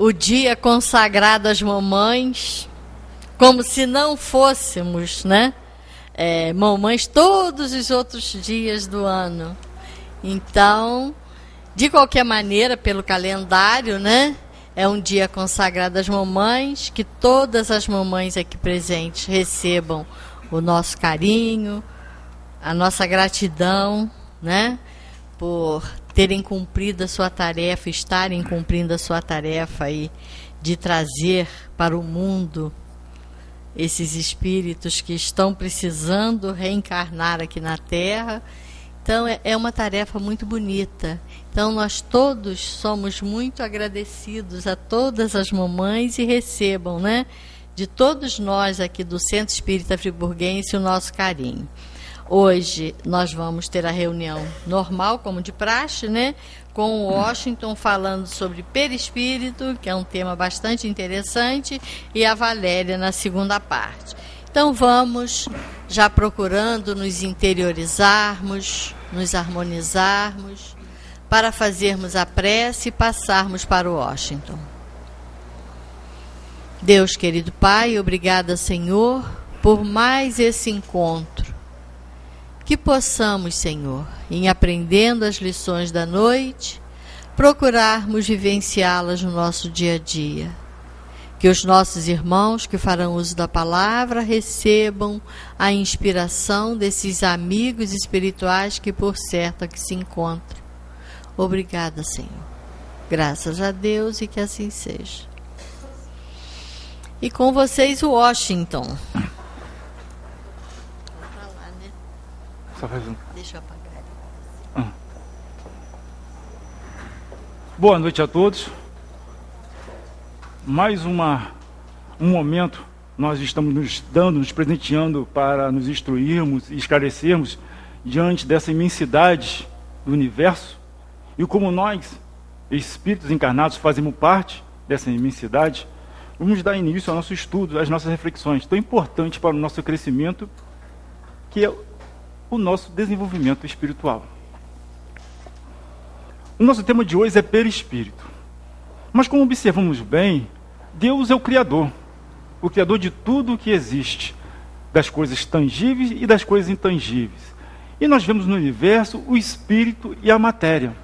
o dia consagrado às mamães, como se não fôssemos, né? Mamães todos os outros dias do ano. Então, de qualquer maneira, pelo calendário, né? É um dia consagrado às mamães, que todas as mamães aqui presentes recebam o nosso carinho, a nossa gratidão, né? Por terem cumprido a sua tarefa, estarem cumprindo a sua tarefa aí de trazer para o mundo esses espíritos que estão precisando reencarnar aqui na Terra. Então, é uma tarefa muito bonita. Então, nós todos somos muito agradecidos a todas as mamães e recebam, né, de todos nós aqui do Centro Espírita Friburguense, o nosso carinho. Hoje, nós vamos ter a reunião normal, como de praxe, né, com o Washington falando sobre perispírito, que é um tema bastante interessante, e a Valéria na segunda parte. Então vamos já procurando nos interiorizarmos, nos harmonizarmos, para fazermos a prece e passarmos para o Washington. Deus querido Pai, obrigada, Senhor, por mais esse encontro. Que possamos, Senhor, em aprendendo as lições da noite, procurarmos vivenciá-las no nosso dia a dia. Que os nossos irmãos que farão uso da palavra recebam a inspiração desses amigos espirituais que por certo aqui se encontram. Obrigada, Senhor. Graças a Deus e que assim seja. E com vocês o Washington. Vou falar, né? Só faz um. Deixa eu apagar. Boa noite a todos. Mais um momento nós estamos nos presenteando para nos instruirmos e esclarecermos diante dessa imensidade do universo. E como nós, espíritos encarnados, fazemos parte dessa imensidade, vamos dar início ao nosso estudo, às nossas reflexões, tão importantes para o nosso crescimento, que é o nosso desenvolvimento espiritual. O nosso tema de hoje é perispírito. Mas como observamos bem, Deus é o Criador de tudo o que existe, das coisas tangíveis e das coisas intangíveis. E nós vemos no universo o espírito e a matéria.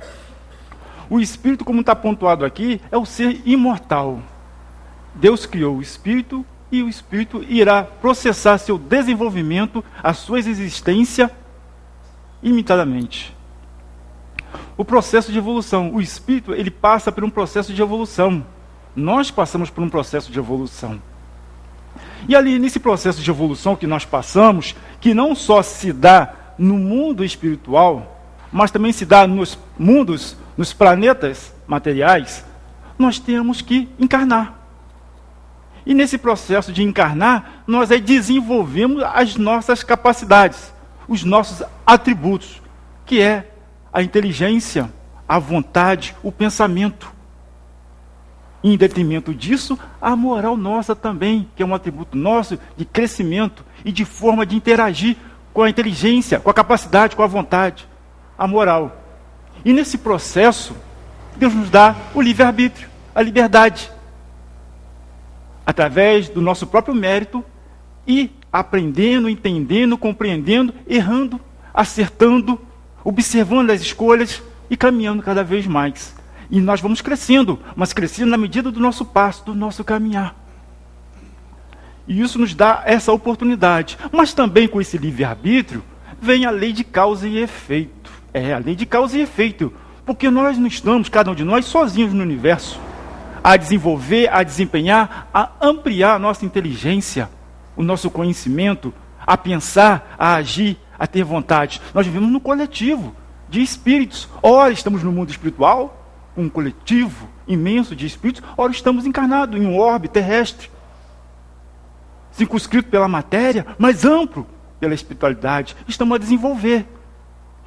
O espírito, como está pontuado aqui, é o ser imortal. Deus criou o espírito e o espírito irá processar seu desenvolvimento, a sua existência, ilimitadamente. O processo de evolução. O espírito, ele passa por um processo de evolução. Nós passamos por um processo de evolução. E ali, nesse processo de evolução que nós passamos, que não só se dá no mundo espiritual, mas também se dá nos mundos, nos planetas materiais, nós temos que encarnar. E nesse processo de encarnar, nós aí desenvolvemos as nossas capacidades, os nossos atributos, que é a inteligência, a vontade, o pensamento. E, em detrimento disso, a moral nossa também, que é um atributo nosso de crescimento e de forma de interagir com a inteligência, com a capacidade, com a vontade, a moral. E nesse processo, Deus nos dá o livre-arbítrio, a liberdade, através do nosso próprio mérito e aprendendo, entendendo, compreendendo, errando, acertando, observando as escolhas e caminhando cada vez mais. E nós vamos crescendo, mas crescendo na medida do nosso passo, do nosso caminhar. E isso nos dá essa oportunidade. Mas também com esse livre-arbítrio, vem a lei de causa e efeito. É, a lei de causa e efeito. Porque nós não estamos, cada um de nós, sozinhos no universo, a desenvolver, a desempenhar, a ampliar a nossa inteligência, o nosso conhecimento, a pensar, a agir, a ter vontade. Nós vivemos no coletivo de espíritos. Ora estamos no mundo espiritual, um coletivo imenso de espíritos, ora estamos encarnados em um orbe terrestre, circunscrito pela matéria, mas amplo pela espiritualidade. Estamos a desenvolver.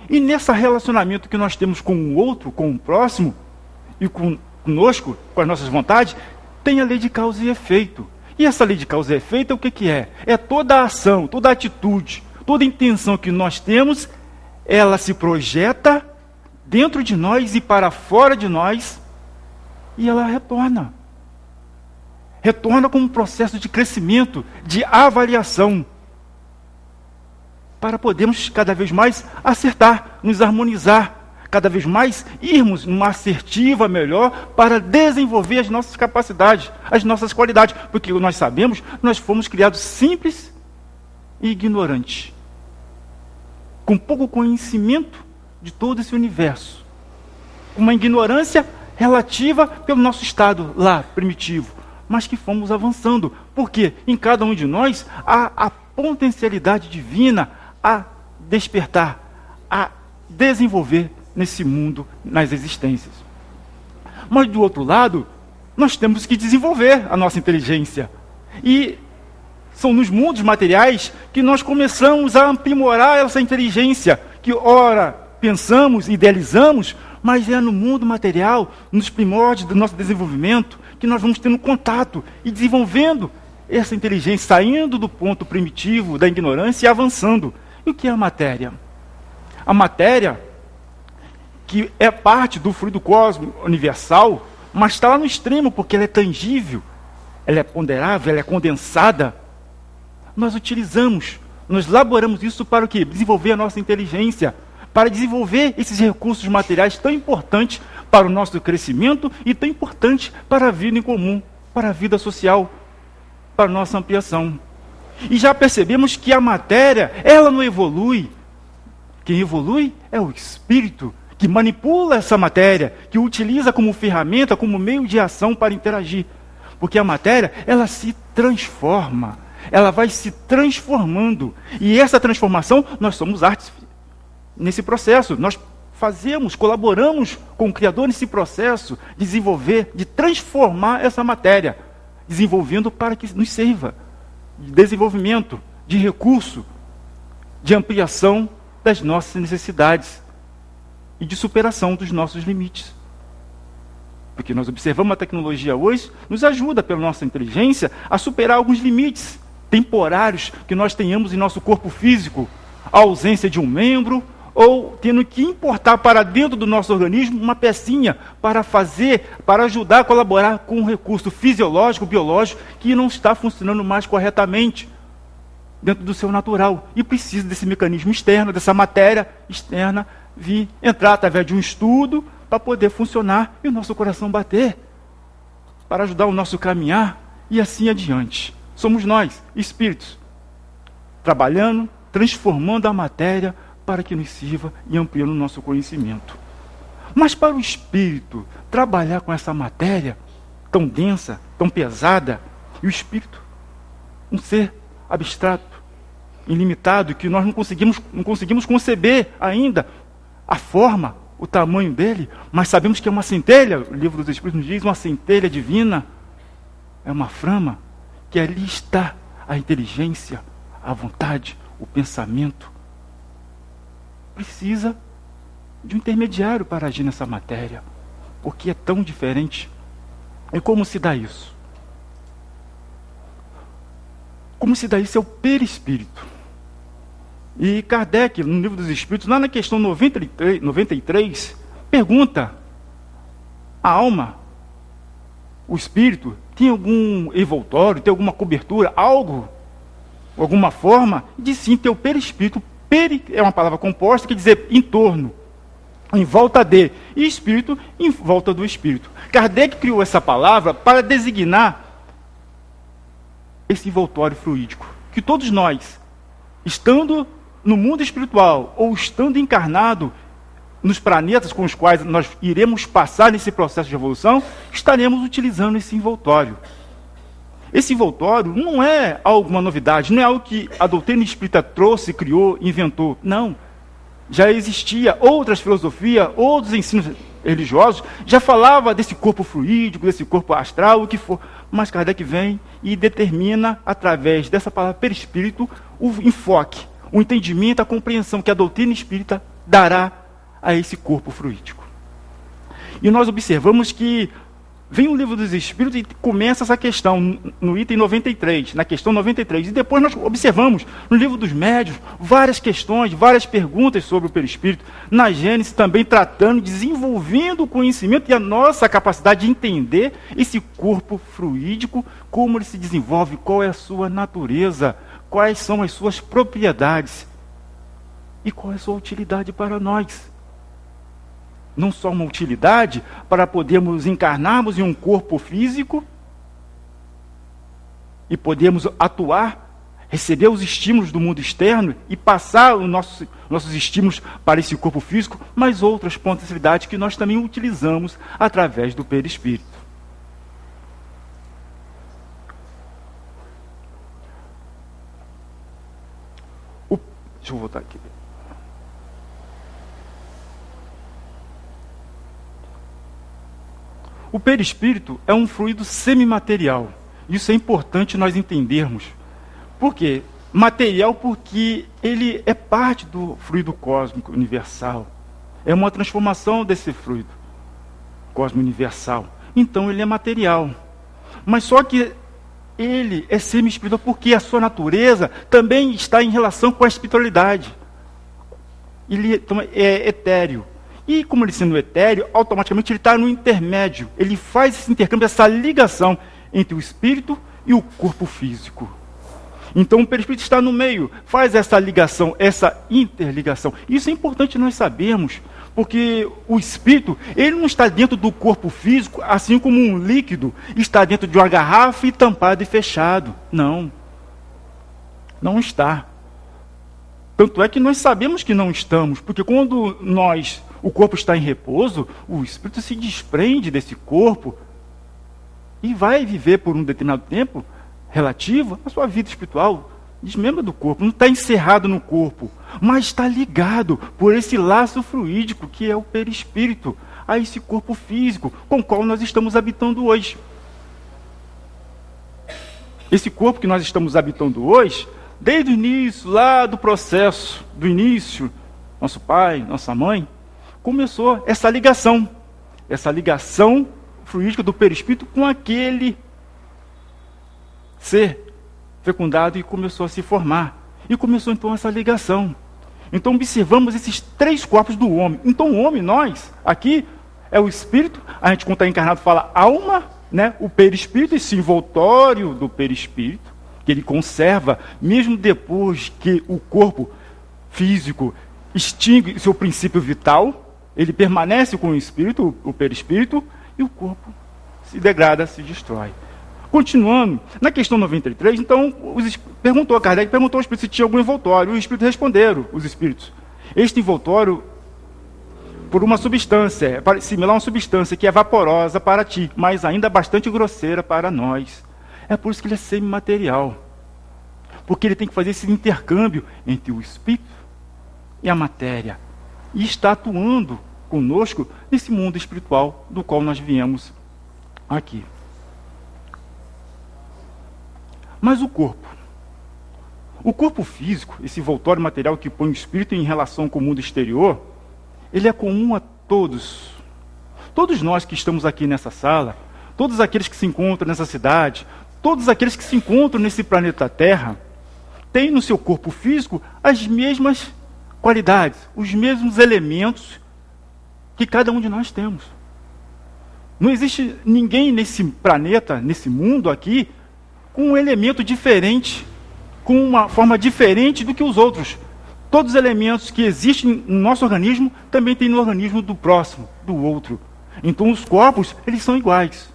E nesse relacionamento que nós temos com o outro, com o próximo, e conosco, com as nossas vontades, tem a lei de causa e efeito. E essa lei de causa e efeito é o que é? É toda a ação, toda a atitude, toda a intenção que nós temos, ela se projeta dentro de nós e para fora de nós, e ela retorna. retorna como um processo de crescimento, de avaliação, para podermos cada vez mais acertar, nos harmonizar, cada vez mais irmos numa assertiva melhor para desenvolver as nossas capacidades, as nossas qualidades, porque nós sabemos, nós fomos criados simples e ignorantes, com pouco conhecimento de todo esse universo, uma ignorância relativa pelo nosso estado lá, primitivo, mas que fomos avançando, porque em cada um de nós há a potencialidade divina a despertar, a desenvolver nesse mundo, nas existências. Mas do outro lado, nós temos que desenvolver a nossa inteligência. E são nos mundos materiais que nós começamos a aprimorar essa inteligência, que ora pensamos, idealizamos, mas é no mundo material, nos primórdios do nosso desenvolvimento, que nós vamos tendo contato e desenvolvendo essa inteligência, saindo do ponto primitivo da ignorância e avançando. E o que é a matéria? A matéria, que é parte do fluido cósmico universal, mas está lá no extremo, porque ela é tangível, ela é ponderável, ela é condensada. Nós utilizamos, nós elaboramos isso para o quê? Desenvolver a nossa inteligência, para desenvolver esses recursos materiais tão importantes para o nosso crescimento e tão importantes para a vida em comum, para a vida social, para a nossa ampliação. E já percebemos que a matéria, ela não evolui. Quem evolui é o espírito, que manipula essa matéria, que utiliza como ferramenta, como meio de ação para interagir. Porque a matéria, ela se transforma, ela vai se transformando. E essa transformação, nós somos artes nesse processo. Nós fazemos, colaboramos com o Criador nesse processo de desenvolver, de transformar essa matéria, desenvolvendo para que nos sirva de desenvolvimento, de recurso, de ampliação das nossas necessidades e de superação dos nossos limites. Porque nós observamos a tecnologia hoje, nos ajuda pela nossa inteligência a superar alguns limites temporários que nós tenhamos em nosso corpo físico, a ausência de um membro, ou tendo que importar para dentro do nosso organismo uma pecinha para fazer, para ajudar a colaborar com um recurso fisiológico, biológico, que não está funcionando mais corretamente dentro do seu natural. E precisa desse mecanismo externo, dessa matéria externa, vir entrar através de um estudo para poder funcionar e o nosso coração bater, para ajudar o nosso caminhar e assim adiante. Somos nós, espíritos, trabalhando, transformando a matéria para que nos sirva e ampliando o nosso conhecimento. Mas para o espírito trabalhar com essa matéria tão densa, tão pesada, e o espírito, um ser abstrato, ilimitado, que nós não conseguimos conceber ainda a forma, o tamanho dele, mas sabemos que é uma centelha, o livro dos Espíritos nos diz, uma centelha divina, é uma flama, que ali está a inteligência, a vontade, o pensamento. Precisa de um intermediário para agir nessa matéria, porque é tão diferente. E como se dá isso? Como se dá isso é o perispírito. E Kardec, no Livro dos Espíritos, lá na questão 93, pergunta: a alma, o espírito, tem algum envoltório, tem alguma cobertura, algo, alguma forma? E diz sim, tem o perispírito. Peri é uma palavra composta que quer dizer em torno, em volta de, e espírito em volta do espírito. Kardec criou essa palavra para designar esse envoltório fluídico, que todos nós, estando no mundo espiritual ou estando encarnado nos planetas com os quais nós iremos passar nesse processo de evolução, estaremos utilizando esse envoltório. Esse envoltório não é alguma novidade, não é algo que a doutrina espírita trouxe, criou, inventou. Não. Já existia outras filosofias, outros ensinos religiosos, já falava desse corpo fluídico, desse corpo astral, o que for. Mas Kardec vem e determina, através dessa palavra perispírito, o enfoque, o entendimento, a compreensão que a doutrina espírita dará a esse corpo fluídico. E nós observamos que vem o Livro dos Espíritos e começa essa questão no item 93, na questão 93. E depois nós observamos no Livro dos Médiuns várias questões, várias perguntas sobre o perispírito. Na Gênesis também tratando, desenvolvendo o conhecimento e a nossa capacidade de entender esse corpo fluídico, como ele se desenvolve, qual é a sua natureza, quais são as suas propriedades e qual é a sua utilidade para nós. Não só uma utilidade para podermos encarnarmos em um corpo físico e podermos atuar, receber os estímulos do mundo externo e passar os nossos estímulos para esse corpo físico, mas outras potencialidades que nós também utilizamos através do perispírito. Deixa eu voltar aqui. O perispírito é um fluido semimaterial. Isso é importante nós entendermos. Por quê? Material porque ele é parte do fluido cósmico universal. É uma transformação desse fluido cósmico universal. Então ele é material. Mas só que ele é semi-espiritual porque a sua natureza também está em relação com a espiritualidade. Ele é etéreo. E como ele sendo etéreo, automaticamente ele está no intermédio. Ele faz esse intercâmbio, essa ligação entre o espírito e o corpo físico. Então o perispírito está no meio, faz essa ligação, essa interligação. Isso é importante nós sabermos, porque o espírito, ele não está dentro do corpo físico, assim como um líquido está dentro de uma garrafa e tampado e fechado. Não. Não está. Tanto é que nós sabemos que não estamos, porque quando o corpo está em repouso, o espírito se desprende desse corpo e vai viver por um determinado tempo relativo à sua vida espiritual, desmembra do corpo, não está encerrado no corpo, mas está ligado por esse laço fluídico que é o perispírito, a esse corpo físico com o qual nós estamos habitando hoje. Esse corpo que nós estamos habitando hoje, desde o início, lá do processo, do início, nosso pai, nossa mãe, começou essa ligação fluídica do perispírito com aquele ser fecundado e começou a se formar. E começou então essa ligação. Então observamos esses três corpos do homem. Então o homem, nós, aqui, é o espírito, a gente quando está encarnado fala alma, né? O perispírito, esse envoltório do perispírito, que ele conserva, mesmo depois que o corpo físico extingue seu princípio vital, ele permanece com o espírito, o perispírito, e o corpo se degrada, se destrói. Continuando, na questão 93, então, Kardec perguntou ao espírito se tinha algum envoltório, e os espíritos responderam, os espíritos. Este envoltório, por uma substância, similar a uma substância que é vaporosa para ti, mas ainda bastante grosseira para nós. É por isso que ele é semimaterial. Porque ele tem que fazer esse intercâmbio entre o espírito e a matéria. E está atuando conosco nesse mundo espiritual do qual nós viemos aqui. Mas o corpo físico, esse envoltório material que põe o espírito em relação com o mundo exterior, ele é comum a todos. Todos nós que estamos aqui nessa sala, todos aqueles que se encontram nessa cidade, todos aqueles que se encontram nesse planeta Terra, têm no seu corpo físico as mesmas qualidades, os mesmos elementos que cada um de nós temos. Não existe ninguém nesse planeta, nesse mundo aqui, com um elemento diferente, com uma forma diferente do que os outros. Todos os elementos que existem no nosso organismo também tem no organismo do próximo, do outro. Então os corpos, eles são iguais.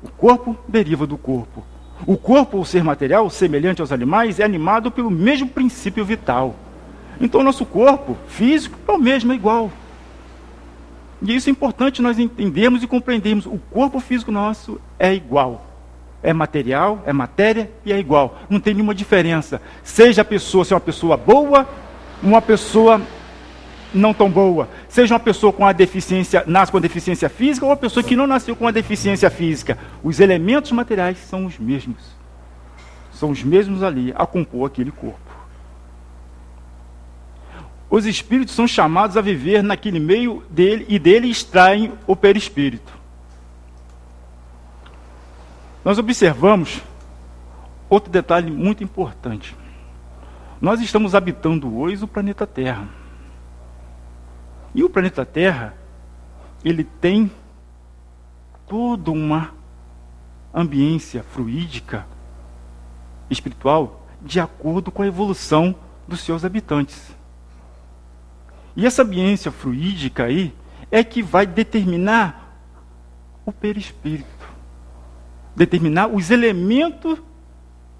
O corpo deriva do corpo. O corpo, o ser material, semelhante aos animais, é animado pelo mesmo princípio vital. Então o nosso corpo físico é o mesmo, é igual. E isso é importante nós entendermos e compreendermos. O corpo físico nosso é igual. É material, é matéria e é igual. Não tem nenhuma diferença. Seja a pessoa ser uma pessoa boa, uma pessoa não tão boa. Seja uma pessoa com a deficiência, nasce com a deficiência física, ou uma pessoa que não nasceu com a deficiência física. Os elementos materiais são os mesmos. São os mesmos ali a compor aquele corpo. Os espíritos são chamados a viver naquele meio dele e dele extraem o perispírito. nós observamos outro detalhe muito importante. Nós estamos habitando hoje o planeta Terra. E o planeta Terra, ele tem toda uma ambiência fluídica, espiritual, de acordo com a evolução dos seus habitantes. E essa ambiência fluídica aí é que vai determinar o perispírito, determinar os elementos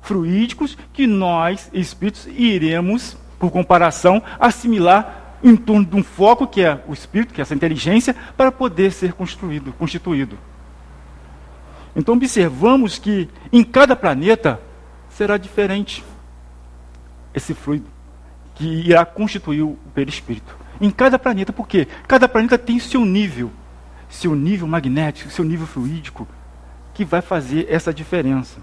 fluídicos que nós, espíritos, iremos, por comparação, assimilar em torno de um foco que é o espírito, que é essa inteligência, para poder ser constituído. Então observamos que em cada planeta será diferente esse fluido que irá constituir o perispírito. Em cada planeta, porque cada planeta tem seu nível magnético, seu nível fluídico, que vai fazer essa diferença.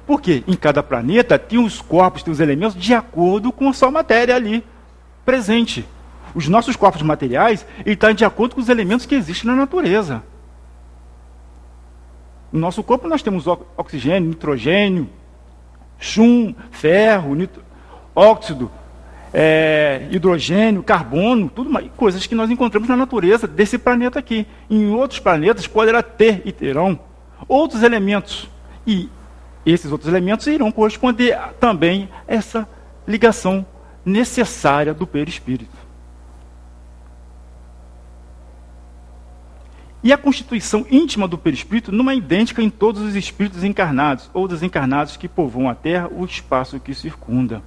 Porque em cada planeta tem os corpos, tem os elementos de acordo com a sua matéria ali presente. Os nossos corpos materiais estão de acordo com os elementos que existem na natureza. No nosso corpo nós temos oxigênio, nitrogênio, chum, ferro, óxido, hidrogênio, carbono, tudo mais, coisas que nós encontramos na natureza desse planeta aqui. Em outros planetas poderá ter e terão outros elementos. E esses outros elementos irão corresponder também a essa ligação necessária do perispírito. E a constituição íntima do perispírito não é idêntica em todos os espíritos encarnados ou desencarnados que povoam a Terra, o espaço que circunda.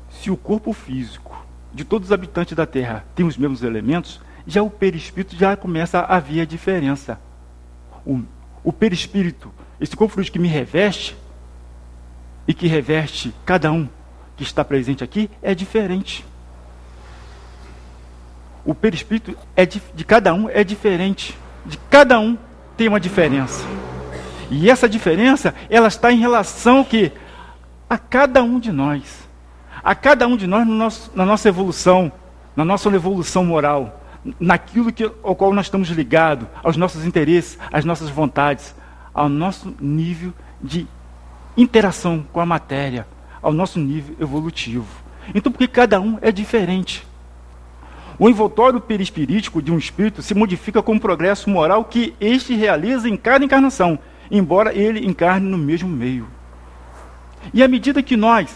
Se o corpo físico de todos os habitantes da Terra tem os mesmos elementos, já o perispírito já começa a haver a diferença. O perispírito, esse corpo fluido que me reveste e que reveste cada um que está presente aqui, é diferente. O perispírito de cada um é diferente. De cada um tem uma diferença. E essa diferença, ela está em relação a cada um de nós. A cada um de nós na nossa evolução, na nossa evolução moral, naquilo ao qual nós estamos ligados, aos nossos interesses, às nossas vontades, ao nosso nível de interação com a matéria, ao nosso nível evolutivo. Então, porque cada um é diferente. O envoltório perispirítico de um espírito se modifica com o progresso moral que este realiza em cada encarnação, embora ele encarne no mesmo meio. E à medida que nós,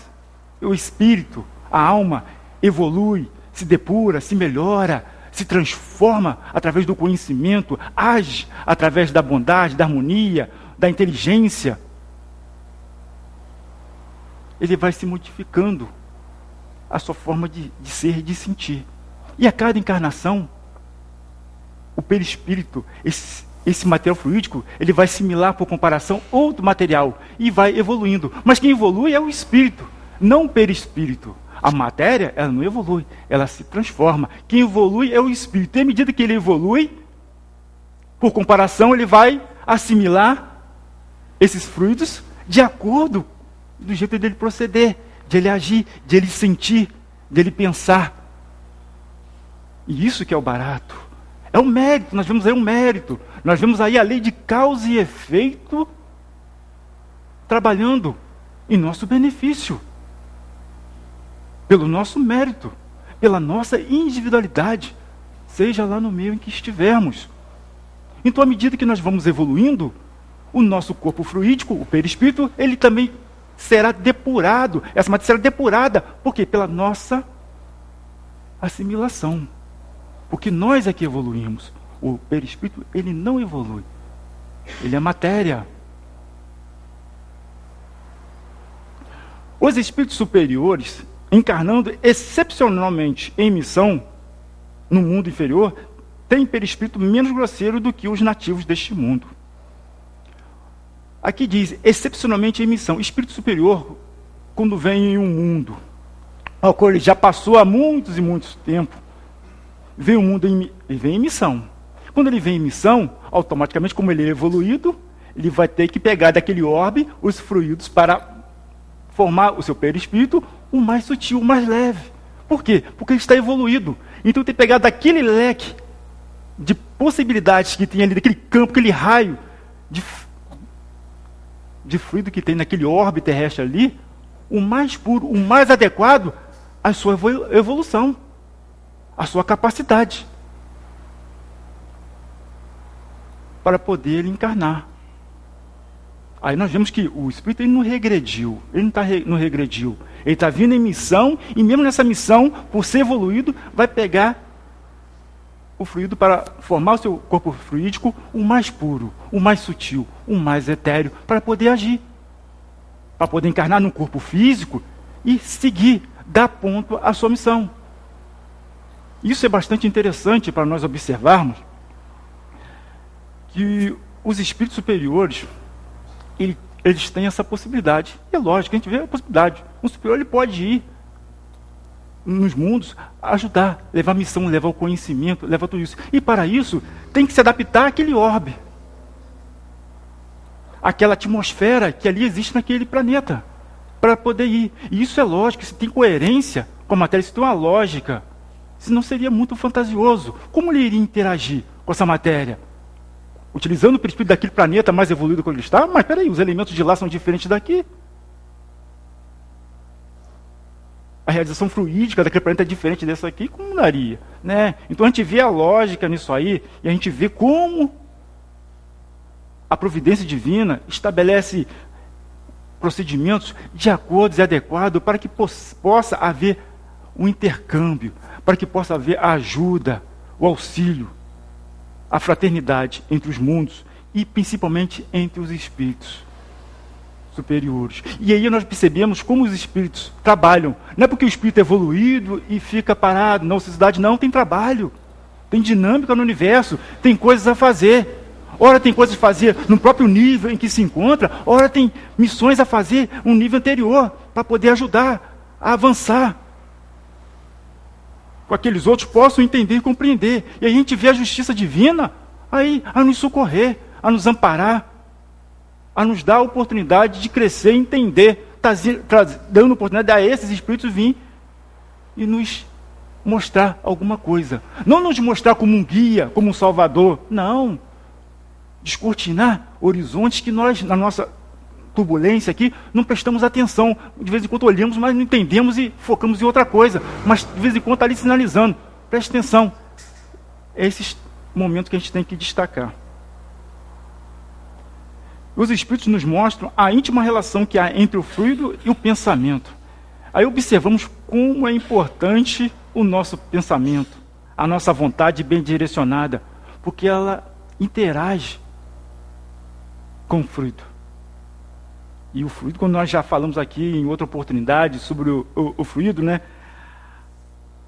o espírito, a alma, evolui, se depura, se melhora, se transforma através do conhecimento, age através da bondade, da harmonia, da inteligência, ele vai se modificando a sua forma de ser e de sentir. E a cada encarnação, o perispírito, esse material fluídico, ele vai assimilar por comparação outro material e vai evoluindo. Mas quem evolui é o espírito, não o perispírito. A matéria, ela não evolui, ela se transforma. Quem evolui é o espírito. E à medida que ele evolui, por comparação, ele vai assimilar esses fluidos de acordo do jeito dele proceder, de ele agir, de ele sentir, de ele pensar. E isso que é o barato. É o mérito, nós vemos aí um mérito. Nós vemos aí a lei de causa e efeito trabalhando em nosso benefício. Pelo nosso mérito, pela nossa individualidade, seja lá no meio em que estivermos. Então, à medida que nós vamos evoluindo, o nosso corpo fluídico, o perispírito, ele também será depurado. Essa matéria será depurada. Por quê? Pela nossa assimilação. Porque nós é que evoluímos. O perispírito, ele não evolui. Ele é matéria. Os espíritos superiores, encarnando excepcionalmente em missão no mundo inferior, têm perispírito menos grosseiro do que os nativos deste mundo. Aqui diz, excepcionalmente em missão. Espírito superior, quando vem em um mundo ao qual ele já passou há muitos e muitos tempos, vem o mundo ele vem em missão. Quando ele vem em missão, automaticamente, como ele é evoluído, ele vai ter que pegar daquele orbe os fluidos para formar o seu perispírito o mais sutil, o mais leve. Por quê? Porque ele está evoluído. Então tem que pegar daquele leque de possibilidades que tem ali, daquele campo, aquele raio de fluido que tem naquele orbe terrestre ali, o mais puro, o mais adequado à sua evolução, à sua capacidade, para poder ele encarnar. Aí nós vemos que o Espírito ele não regrediu, não regrediu. Ele está vindo em missão, e mesmo nessa missão, por ser evoluído, vai pegar o fluido para formar o seu corpo fluídico o mais puro, o mais sutil, o mais etéreo, para poder agir. Para poder encarnar num corpo físico e seguir, dar ponto à sua missão. Isso é bastante interessante para nós observarmos que os espíritos superiores, eles têm essa possibilidade. É lógico, a gente vê a possibilidade. Um superior ele pode ir nos mundos, ajudar, levar a missão, levar o conhecimento, levar tudo isso. E para isso, tem que se adaptar àquele orbe, aquela atmosfera que ali existe naquele planeta, para poder ir. E isso é lógico, isso tem coerência com a matéria, isso tem uma lógica. Senão seria muito fantasioso. Como ele iria interagir com essa matéria? Utilizando o perispírito daquele planeta mais evoluído que ele está? Mas peraí, os elementos de lá são diferentes daqui. A realização fluídica daquele planeta é diferente dessa aqui, como daria? Né? Então a gente vê a lógica nisso aí, e a gente vê como a providência divina estabelece procedimentos de acordo e adequado para que possa haver um intercâmbio, para que possa haver a ajuda, o auxílio, a fraternidade entre os mundos e principalmente entre os espíritos superiores. E aí nós percebemos como os espíritos trabalham. Não é porque o espírito é evoluído e fica parado na ociosidade, não, tem trabalho, tem dinâmica no universo, tem coisas a fazer. Ora tem coisas a fazer no próprio nível em que se encontra, ora tem missões a fazer um nível anterior, para poder ajudar a avançar. Com aqueles outros possam entender e compreender. E aí a gente vê a justiça divina aí a nos socorrer, a nos amparar, a nos dar a oportunidade de crescer e entender, dando oportunidade a esses espíritos vir e nos mostrar alguma coisa. Não nos mostrar como um guia, como um salvador, não. Descortinar horizontes que nós, na nossa turbulência aqui, não prestamos atenção. De vez em quando olhamos, mas não entendemos e focamos em outra coisa. Mas de vez em quando está ali sinalizando. Preste atenção. É esses momentos que a gente tem que destacar. Os espíritos nos mostram a íntima relação que há entre o fluido e o pensamento. Aí observamos como é importante o nosso pensamento, a nossa vontade bem direcionada, porque ela interage com o fluido. E o fluido, quando nós já falamos aqui em outra oportunidade sobre o fluido, né?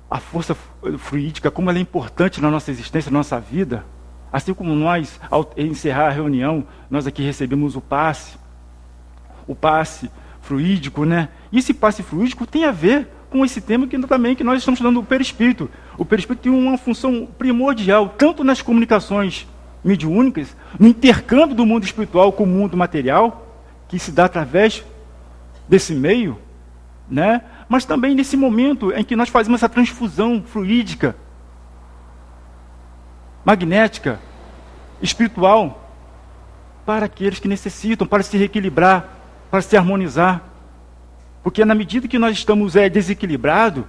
A força fluídica, como ela é importante na nossa existência, na nossa vida. Assim como nós, ao encerrar a reunião, nós aqui recebemos o passe fluídico, né? E esse passe fluídico tem a ver com esse tema que nós estamos estudando, o perispírito. O perispírito tem uma função primordial, tanto nas comunicações mediúnicas, no intercâmbio do mundo espiritual com o mundo material, que se dá através desse meio, né? Mas também nesse momento em que nós fazemos essa transfusão fluídica, magnética, espiritual, para aqueles que necessitam, para se reequilibrar, para se harmonizar. Porque na medida que nós estamos desequilibrados,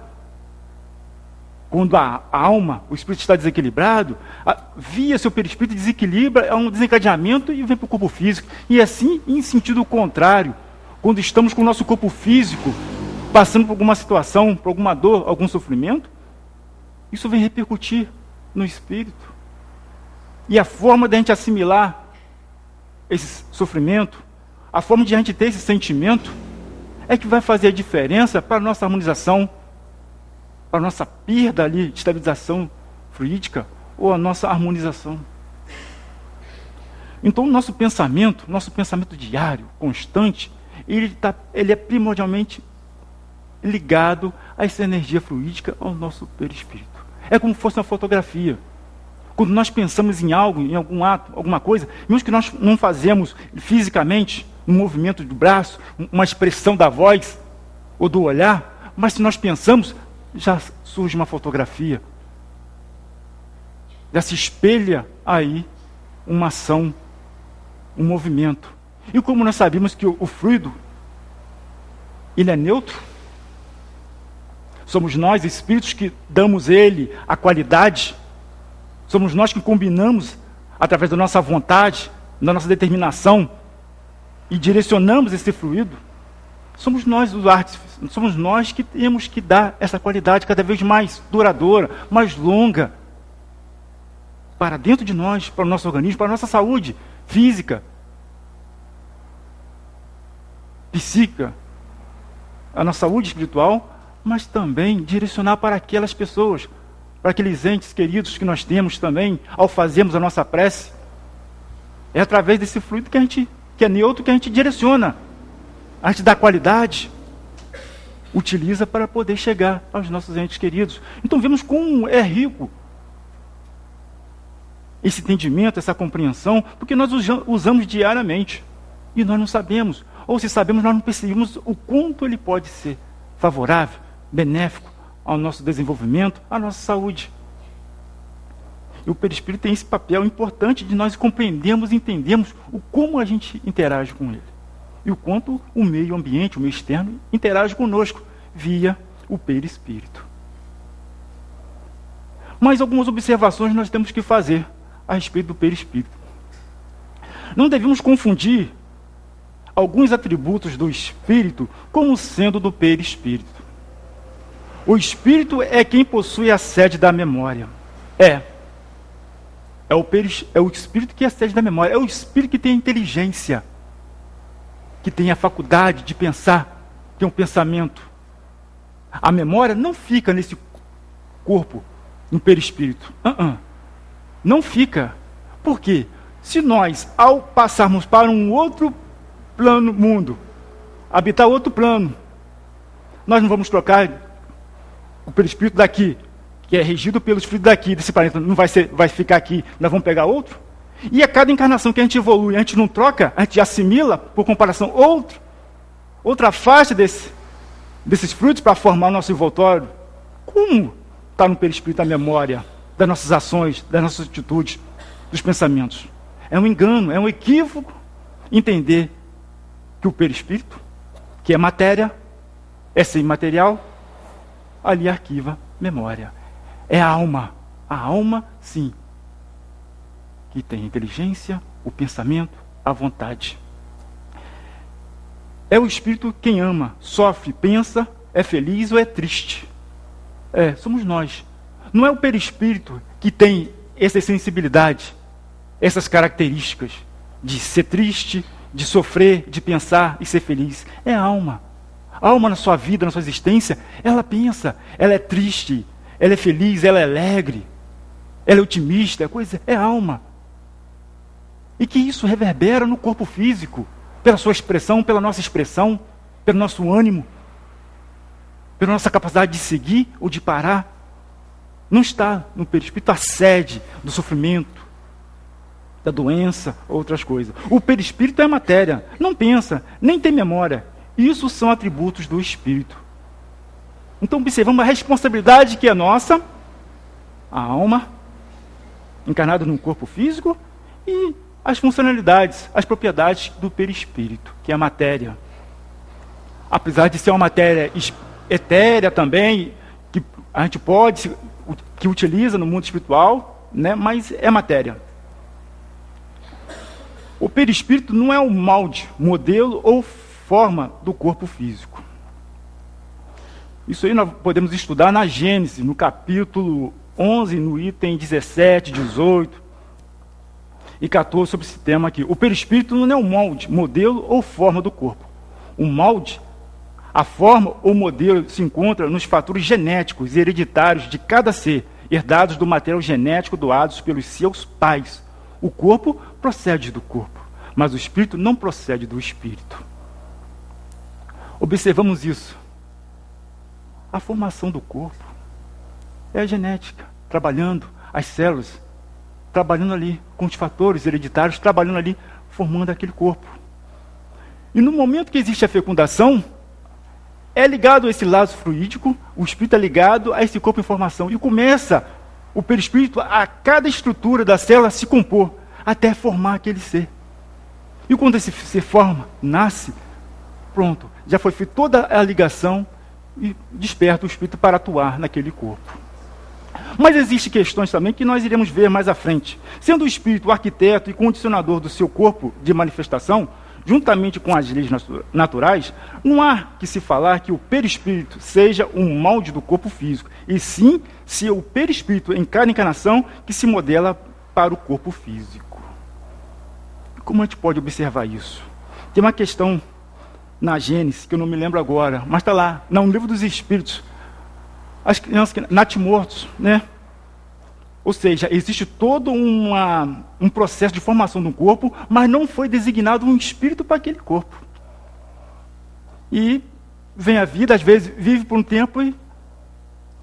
quando a alma, o espírito está desequilibrado, via seu perispírito desequilibra, é um desencadeamento e vem para o corpo físico. E assim, em sentido contrário, quando estamos com o nosso corpo físico passando por alguma situação, por alguma dor, algum sofrimento, isso vem repercutir no espírito. E a forma de a gente assimilar esse sofrimento, a forma de a gente ter esse sentimento, é que vai fazer a diferença para a nossa harmonização, para a nossa perda ali de estabilização fluídica, ou a nossa harmonização. Então o nosso pensamento diário, constante, ele é primordialmente ligado a essa energia fluídica ao nosso perispírito. É como se fosse uma fotografia. Quando nós pensamos em algo, em algum ato, alguma coisa, mesmo que nós não fazemos fisicamente, um movimento do braço, uma expressão da voz ou do olhar, mas se nós pensamos, já surge uma fotografia. Já se espelha aí uma ação, um movimento. E como nós sabemos que o fluido, ele é neutro, somos nós, espíritos, que damos ele a qualidade, somos nós que combinamos através da nossa vontade, da nossa determinação, e direcionamos esse fluido. Somos nós os artífices, somos nós que temos que dar essa qualidade cada vez mais duradoura, mais longa, para dentro de nós, para o nosso organismo, para a nossa saúde física, psíquica, a nossa saúde espiritual, mas também direcionar para aquelas pessoas, para aqueles entes queridos que nós temos também, ao fazermos a nossa prece. É através desse fluido que é neutro, que a gente direciona, a gente dá qualidade, utiliza para poder chegar aos nossos entes queridos. Então vemos como é rico esse entendimento, essa compreensão, porque nós usamos diariamente e nós não sabemos, ou se sabemos, nós não percebemos o quanto ele pode ser favorável, benéfico ao nosso desenvolvimento, à nossa saúde. E o perispírito tem esse papel importante de nós compreendermos e entendermos o como a gente interage com ele. E o quanto o meio ambiente, o meio externo, interage conosco via o perispírito. Mas algumas observações nós temos que fazer a respeito do perispírito. Não devemos confundir alguns atributos do espírito como sendo do perispírito. O espírito é quem possui a sede da memória. É o espírito que é a sede da memória. É o espírito que tem a inteligência, que tem a faculdade de pensar, tem um pensamento. A memória não fica nesse corpo, no perispírito. Não fica. Por quê? Se nós, ao passarmos para um outro plano, mundo, habitar outro plano, nós não vamos trocar o perispírito daqui, que é regido pelo espírito daqui, desse planeta, não vai ficar aqui, nós vamos pegar outro? E a cada encarnação que a gente evolui, a gente não troca, a gente assimila, por comparação, outra faixa desses frutos para formar o nosso envoltório. Como está no perispírito a memória das nossas ações, das nossas atitudes, dos pensamentos? É um engano, é um equívoco entender que o perispírito, que é matéria, é imaterial, ali arquiva memória. É a alma, sim, que tem a inteligência, o pensamento, a vontade. É o espírito quem ama, sofre, pensa, é feliz ou é triste. Somos nós. Não é o perispírito que tem essa sensibilidade, essas características de ser triste, de sofrer, de pensar e ser feliz. É a alma. A alma na sua vida, na sua existência, ela pensa, ela é triste, ela é feliz, ela é alegre, ela é otimista, é a alma. E que isso reverbera no corpo físico, pela sua expressão, pela nossa expressão, pelo nosso ânimo, pela nossa capacidade de seguir ou de parar. Não está no perispírito a sede do sofrimento, da doença, outras coisas. O perispírito é matéria, não pensa, nem tem memória. Isso são atributos do espírito. Então observamos a responsabilidade que é nossa, a alma, encarnada no corpo físico, e as funcionalidades, as propriedades do perispírito, que é a matéria. Apesar de ser uma matéria etérea também, que a gente que utiliza no mundo espiritual, né, mas é matéria. O perispírito não é o molde, modelo ou forma do corpo físico. Isso aí nós podemos estudar na Gênesis, no capítulo 11, no item 17, 18 e 14, sobre esse tema aqui. O perispírito não é o molde, modelo ou forma do corpo. O molde, a forma ou modelo se encontra nos fatores genéticos e hereditários de cada ser, herdados do material genético doados pelos seus pais. O corpo procede do corpo, mas o espírito não procede do espírito. Observamos isso. A formação do corpo é a genética, trabalhando as células, trabalhando ali com os fatores hereditários, trabalhando ali, formando aquele corpo. E no momento que existe a fecundação, é ligado a esse laço fluídico, o espírito é ligado a esse corpo em formação, e começa o perispírito, a cada estrutura da célula se compor, até formar aquele ser. E quando esse ser forma, nasce, pronto, já foi feita toda a ligação e desperta o espírito para atuar naquele corpo. Mas existem questões também que nós iremos ver mais à frente. Sendo o espírito o arquiteto e condicionador do seu corpo de manifestação, juntamente com as leis naturais, não há que se falar que o perispírito seja um molde do corpo físico, e sim se o perispírito em cada encarnação que se modela para o corpo físico. Como a gente pode observar isso? Tem uma questão na Gênesis, que eu não me lembro agora, mas está lá, no livro dos Espíritos, as crianças natimortos, né? Ou seja, existe todo um processo de formação do corpo, mas não foi designado um espírito para aquele corpo. E vem a vida, às vezes vive por um tempo e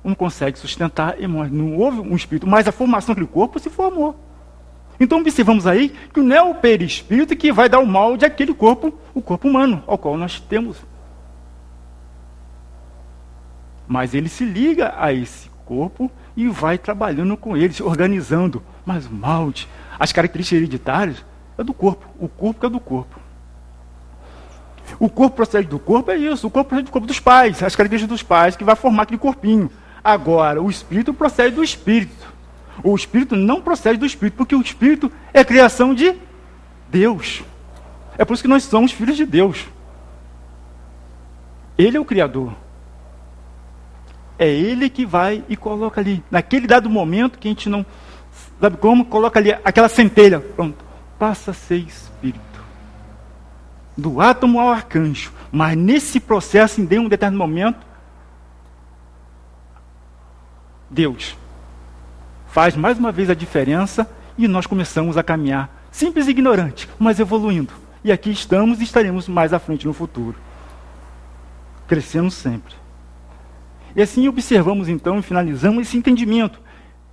não consegue sustentar e morre. Não houve um espírito, mas a formação daquele corpo se formou. Então observamos aí que não é o perispírito que vai dar o molde àquele corpo, o corpo humano, ao qual nós temos. Mas ele se liga a esse corpo e vai trabalhando com ele, se organizando. Mas o molde, as características hereditárias, é do corpo. O corpo que é do corpo. O corpo procede do corpo, é isso. O corpo procede do corpo dos pais, as características dos pais, que vai formar aquele corpinho. Agora, o espírito procede do espírito. O espírito não procede do espírito, porque o espírito é a criação de Deus. É por isso que nós somos filhos de Deus. Ele é o Criador. É Ele que vai e coloca ali, naquele dado momento que a gente não sabe como, coloca ali aquela centelha. Pronto, passa a ser espírito. Do átomo ao arcanjo. Mas nesse processo, em um determinado momento, Deus faz mais uma vez a diferença e nós começamos a caminhar, simples e ignorante, mas evoluindo. E aqui estamos e estaremos mais à frente no futuro. Crescendo sempre. E assim observamos então e finalizamos esse entendimento,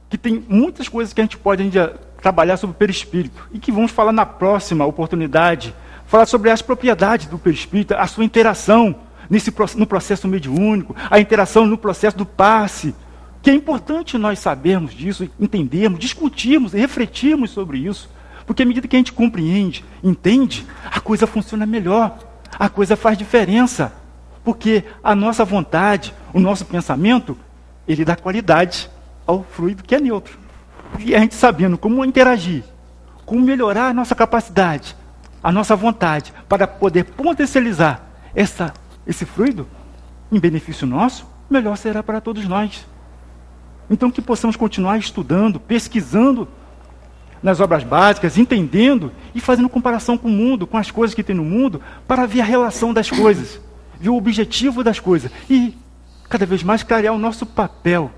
que tem muitas coisas que a gente pode ainda trabalhar sobre o perispírito, e que vamos falar na próxima oportunidade, falar sobre as propriedades do perispírito, a sua interação no processo mediúnico, a interação no processo do passe, que é importante nós sabermos disso, entendermos, discutirmos e refletirmos sobre isso, porque à medida que a gente compreende, entende, a coisa funciona melhor, a coisa faz diferença, porque a nossa vontade, o nosso pensamento, ele dá qualidade ao fluido que é neutro. E a gente sabendo como interagir, como melhorar a nossa capacidade, a nossa vontade, para poder potencializar esse fluido em benefício nosso, melhor será para todos nós. Então que possamos continuar estudando, pesquisando nas obras básicas, entendendo e fazendo comparação com o mundo, com as coisas que tem no mundo, para ver a relação das coisas, ver o objetivo das coisas e cada vez mais clarear o nosso papel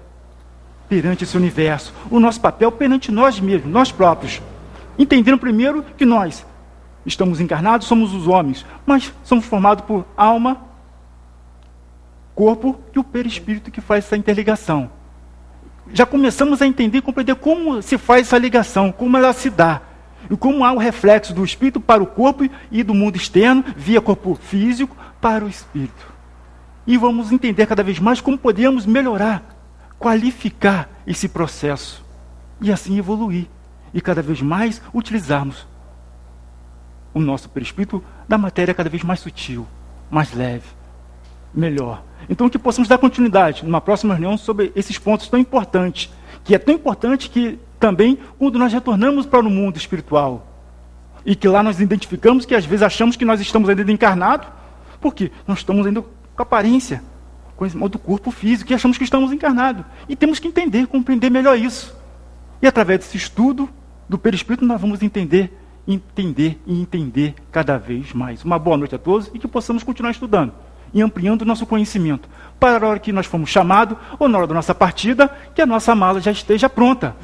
perante esse universo, o nosso papel perante nós mesmos, nós próprios. Entendendo primeiro que nós estamos encarnados, somos os homens, mas somos formados por alma, corpo e o perispírito que faz essa interligação. Já começamos a entender e compreender como se faz essa ligação, como ela se dá, e como há o reflexo do espírito para o corpo e do mundo externo, via corpo físico, para o espírito. E vamos entender cada vez mais como podemos melhorar, qualificar esse processo, e assim evoluir, e cada vez mais utilizarmos o nosso perispírito da matéria cada vez mais sutil, mais leve, melhor. Então que possamos dar continuidade numa próxima reunião sobre esses pontos tão importantes, que é tão importante que também quando nós retornamos para o mundo espiritual, e que lá nós identificamos que às vezes achamos que nós estamos ainda encarnados, porque nós estamos ainda com aparência, com esse modo do corpo físico, e achamos que estamos encarnados. E temos que entender, compreender melhor isso. E através desse estudo do perispírito nós vamos entender cada vez mais. Uma boa noite a todos e que possamos continuar estudando e ampliando o nosso conhecimento, para a hora que nós fomos chamados, ou na hora da nossa partida, que a nossa mala já esteja pronta.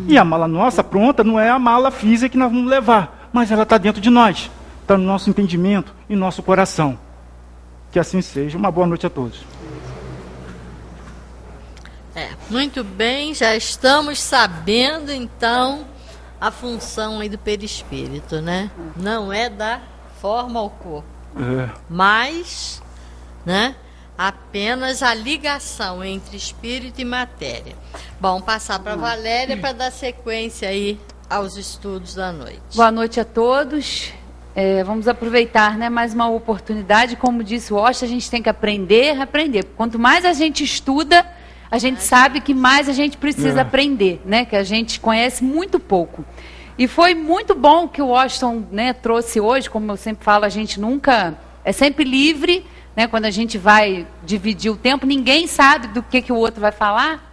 E a mala nossa pronta não é a mala física que nós vamos levar, mas ela está dentro de nós, está no nosso entendimento e no nosso coração. Que assim seja. Uma boa noite a todos. Muito bem, já estamos sabendo, então, a função aí do perispírito, né? Não é dar forma ao corpo, mas, né, Apenas a ligação entre espírito e matéria. Bom, passar para a Valéria para dar sequência aí aos estudos da noite. Boa noite a todos. Vamos aproveitar, né, mais uma oportunidade. Como disse o Osho, a gente tem que aprender. Quanto mais a gente estuda, a gente sabe que mais a gente precisa aprender, né, que a gente conhece muito pouco. E foi muito bom que o Washington, né, trouxe hoje. Como eu sempre falo, a gente nunca... É sempre livre, né, quando a gente vai dividir o tempo, ninguém sabe do que o outro vai falar.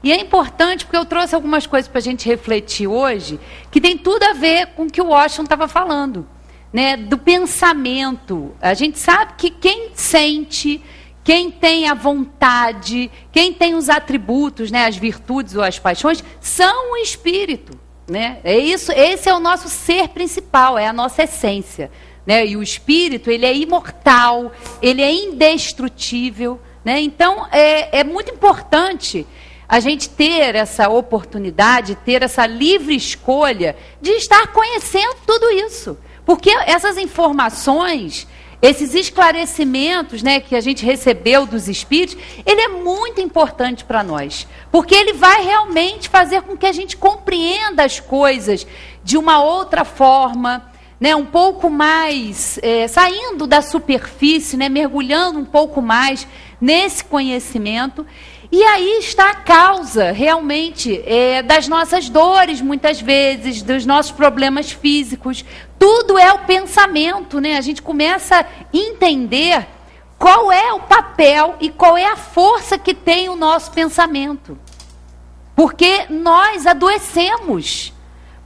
E é importante porque eu trouxe algumas coisas para a gente refletir hoje, que tem tudo a ver com o que o Washington estava falando, né, do pensamento. A gente sabe que quem sente, quem tem a vontade, quem tem os atributos, né, as virtudes ou as paixões, são o espírito. Né? É isso, esse é o nosso ser principal, é a nossa essência. Né? E o espírito, ele é imortal, ele é indestrutível. Né? Então, é muito importante a gente ter essa oportunidade, ter essa livre escolha de estar conhecendo tudo isso. Porque essas informações, esses esclarecimentos, né, que a gente recebeu dos espíritos, ele é muito importante para nós. Porque ele vai realmente fazer com que a gente compreenda as coisas de uma outra forma, né, um pouco mais, saindo da superfície, né, mergulhando um pouco mais nesse conhecimento. E aí está a causa, realmente, das nossas dores, muitas vezes, dos nossos problemas físicos. Tudo é o pensamento, né? A gente começa a entender qual é o papel e qual é a força que tem o nosso pensamento. Porque nós adoecemos.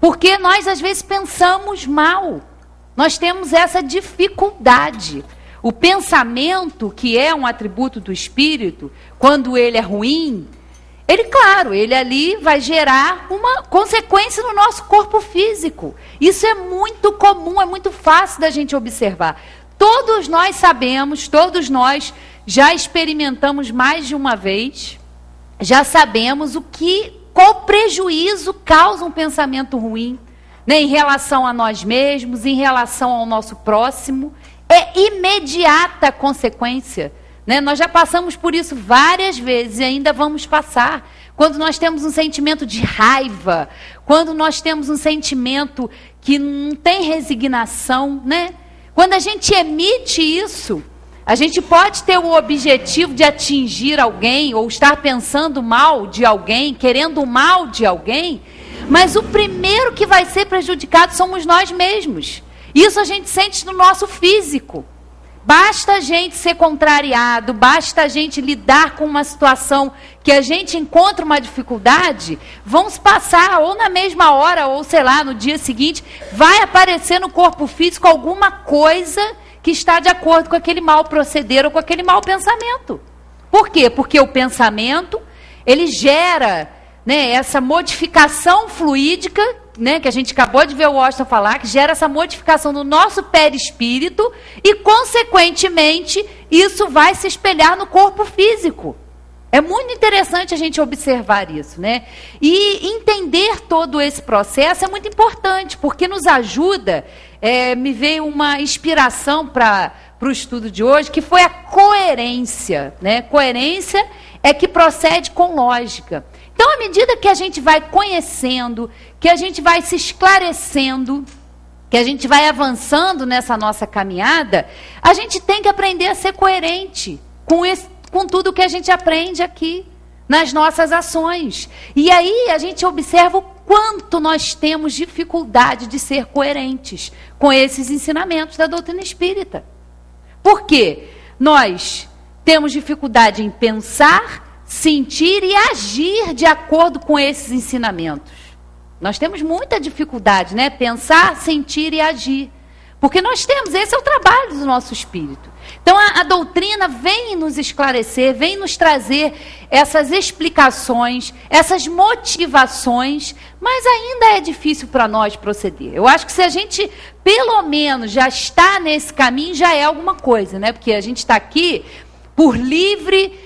Porque nós, às vezes, pensamos mal. Nós temos essa dificuldade. O pensamento, que é um atributo do espírito, quando ele é ruim, ele, claro, ele ali vai gerar uma consequência no nosso corpo físico. Isso é muito comum, é muito fácil da gente observar. Todos nós sabemos, todos nós já experimentamos mais de uma vez, já sabemos qual prejuízo causa um pensamento ruim, né, em relação a nós mesmos, em relação ao nosso próximo. É imediata a consequência. Né? Nós já passamos por isso várias vezes e ainda vamos passar. Quando nós temos um sentimento de raiva, quando nós temos um sentimento que não tem resignação, né? Quando a gente emite isso, a gente pode ter o objetivo de atingir alguém ou estar pensando mal de alguém, querendo o mal de alguém, mas o primeiro que vai ser prejudicado somos nós mesmos. Isso a gente sente no nosso físico. Basta a gente ser contrariado, basta a gente lidar com uma situação que a gente encontra uma dificuldade, vamos passar ou na mesma hora, ou sei lá, no dia seguinte, vai aparecer no corpo físico alguma coisa que está de acordo com aquele mau proceder ou com aquele mau pensamento. Por quê? Porque o pensamento, ele gera, né, essa modificação fluídica, né, que a gente acabou de ver o Washington falar, que gera essa modificação no nosso perispírito e, consequentemente, isso vai se espelhar no corpo físico. É muito interessante a gente observar isso, né? E entender todo esse processo é muito importante, porque nos ajuda, me veio uma inspiração para o estudo de hoje, que foi a coerência, né? Coerência é que procede com lógica. Então, à medida que a gente vai conhecendo, que a gente vai se esclarecendo, que a gente vai avançando nessa nossa caminhada, a gente tem que aprender a ser coerente com tudo que a gente aprende aqui, nas nossas ações. E aí a gente observa o quanto nós temos dificuldade de ser coerentes com esses ensinamentos da doutrina espírita. Por quê? Nós temos dificuldade em pensar, sentir e agir de acordo com esses ensinamentos. Nós temos muita dificuldade, né? Pensar, sentir e agir. Porque nós temos, esse é o trabalho do nosso espírito. Então a doutrina vem nos esclarecer, vem nos trazer essas explicações, essas motivações, mas ainda é difícil para nós proceder. Eu acho que se a gente, pelo menos, já está nesse caminho, já é alguma coisa, né? Porque a gente está aqui por livre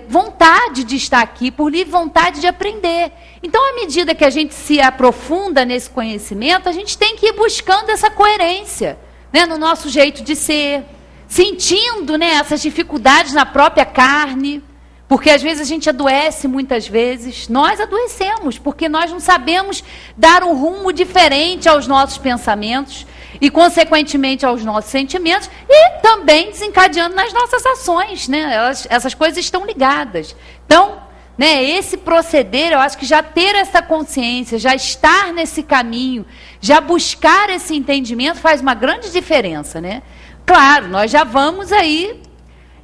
vontade de estar aqui, por livre vontade de aprender. Então, à medida que a gente se aprofunda nesse conhecimento, a gente tem que ir buscando essa coerência, né, no nosso jeito de ser. sentindo, né, essas dificuldades na própria carne, porque às vezes a gente adoece muitas vezes. Nós adoecemos, porque nós não sabemos dar um rumo diferente aos nossos pensamentos e, consequentemente, aos nossos sentimentos, e também desencadeando nas nossas ações, né? Essas coisas estão ligadas. Então, né, esse proceder, eu acho que já ter essa consciência, já estar nesse caminho, já buscar esse entendimento faz uma grande diferença, né? Claro, nós já vamos aí,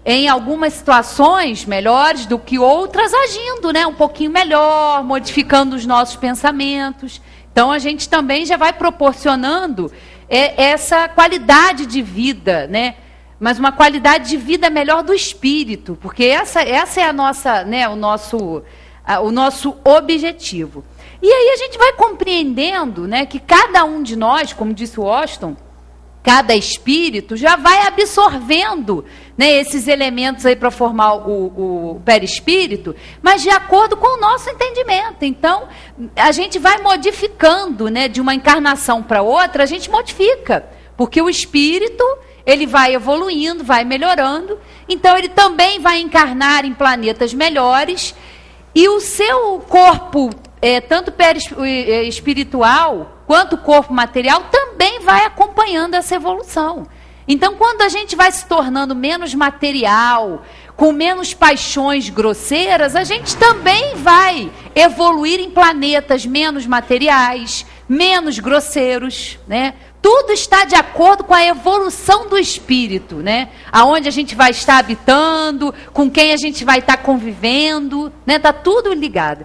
em algumas situações melhores do que outras, agindo, né, um pouquinho melhor, modificando os nossos pensamentos. Então, a gente também já vai proporcionando essa qualidade de vida, né? Mas uma qualidade de vida melhor do espírito, porque essa é a nossa, né, o nosso objetivo. E aí a gente vai compreendendo, né, que cada um de nós, como disse o Washington, cada espírito já vai absorvendo, né, esses elementos aí para formar o perispírito, mas de acordo com o nosso entendimento. Então, a gente vai modificando, né, de uma encarnação para outra, a gente modifica, porque o espírito, ele vai evoluindo, vai melhorando, então ele também vai encarnar em planetas melhores, e o seu corpo, tanto espiritual quanto o corpo material, também vai acompanhando essa evolução. Então, quando a gente vai se tornando menos material, com menos paixões grosseiras, a gente também vai evoluir em planetas menos materiais, menos grosseiros, né? Tudo está de acordo com a evolução do espírito, né? Aonde a gente vai estar habitando, com quem a gente vai estar convivendo, né? Está tudo ligado.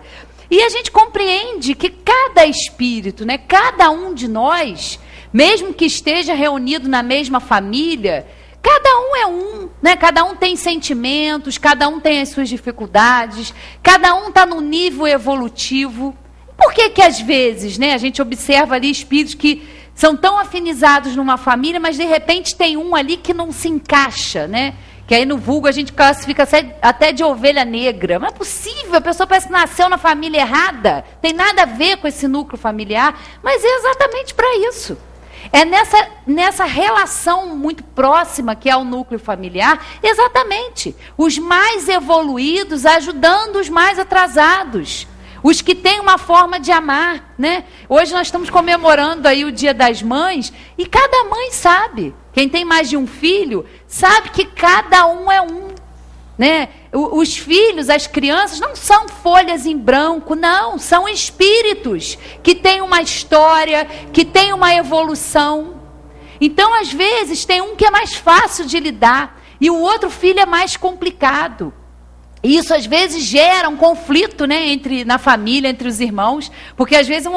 E a gente compreende que cada espírito, né, cada um de nós, mesmo que esteja reunido na mesma família, cada um é um, né? Cada um tem sentimentos, cada um tem as suas dificuldades, cada um está no nível evolutivo. Por que às vezes, né, a gente observa ali espíritos que são tão afinizados numa família, mas de repente tem um ali que não se encaixa, né? Que aí no vulgo a gente classifica até de ovelha negra. Não é possível, a pessoa parece que nasceu na família errada, tem nada a ver com esse núcleo familiar, mas é exatamente para isso. É nessa relação muito próxima que é o núcleo familiar, exatamente, os mais evoluídos ajudando os mais atrasados, os que têm uma forma de amar, né? Hoje nós estamos comemorando aí o Dia das Mães, e cada mãe sabe, quem tem mais de um filho, sabe que cada um é um, né? Os filhos, as crianças, não são folhas em branco, não, são espíritos que têm uma história, que têm uma evolução. Então, às vezes, tem um que é mais fácil de lidar, e o outro filho é mais complicado. E isso, às vezes, gera um conflito, né, na família, entre os irmãos, porque, às vezes,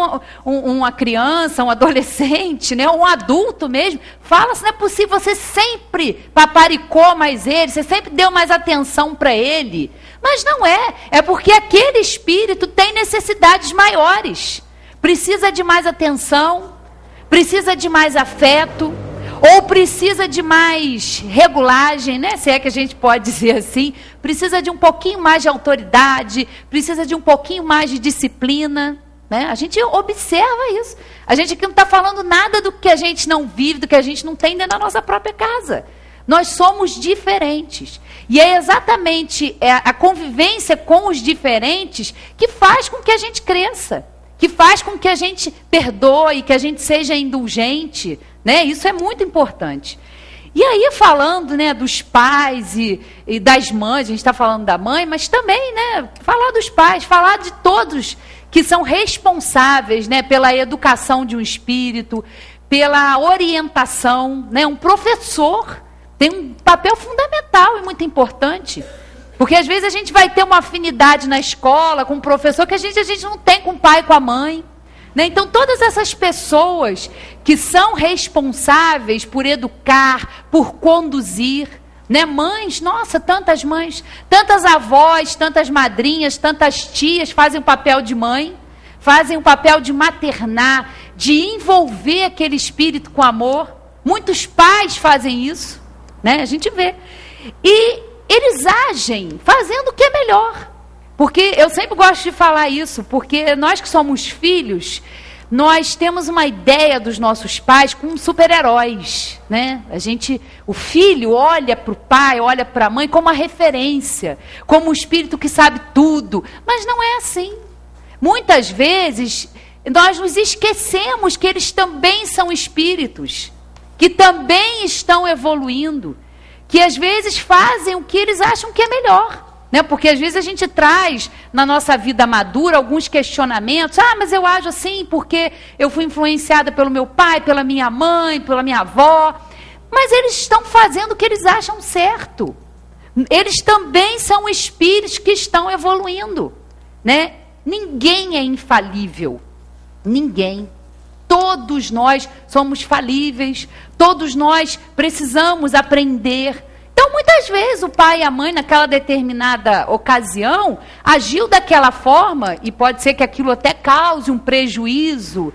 uma criança, um adolescente, né, um adulto mesmo, fala assim, não é possível, você sempre paparicou mais ele, você sempre deu mais atenção para ele. Mas não é porque aquele espírito tem necessidades maiores, precisa de mais atenção, precisa de mais afeto, ou precisa de mais regulagem, né? Se é que a gente pode dizer assim, precisa de um pouquinho mais de autoridade, precisa de um pouquinho mais de disciplina, né? A gente observa isso. A gente aqui não está falando nada do que a gente não vive, do que a gente não tem dentro da nossa própria casa. Nós somos diferentes. E é exatamente a convivência com os diferentes que faz com que a gente cresça, que faz com que a gente perdoe, que a gente seja indulgente, né? Isso é muito importante. E aí, falando, né, dos pais e das mães, a gente está falando da mãe, mas também, né, falar dos pais, falar de todos que são responsáveis, né, pela educação de um espírito, pela orientação, né? Um professor tem um papel fundamental e muito importante. Porque às vezes a gente vai ter uma afinidade na escola com o professor que a gente não tem com o pai e com a mãe, né? Então, todas essas pessoas que são responsáveis por educar, por conduzir, né? Mães, nossa, tantas mães, tantas avós, tantas madrinhas, tantas tias fazem o papel de mãe, fazem o papel de maternar, de envolver aquele espírito com amor. Muitos pais fazem isso, né? A gente vê. E eles agem fazendo o que é melhor. Porque eu sempre gosto de falar isso, porque nós que somos filhos, nós temos uma ideia dos nossos pais como super-heróis, né? O filho olha para o pai, olha para a mãe como uma referência, como um espírito que sabe tudo, mas não é assim. Muitas vezes, nós nos esquecemos que eles também são espíritos, que também estão evoluindo, que às vezes fazem o que eles acham que é melhor. Né? Porque às vezes a gente traz na nossa vida madura alguns questionamentos. Mas eu ajo assim porque eu fui influenciada pelo meu pai, pela minha mãe, pela minha avó. Mas eles estão fazendo o que eles acham certo. Eles também são espíritos que estão evoluindo. Né? Ninguém é infalível. Ninguém. Todos nós somos falíveis. Todos nós precisamos aprender. Então, muitas vezes, o pai e a mãe, naquela determinada ocasião, agiu daquela forma, e pode ser que aquilo até cause um prejuízo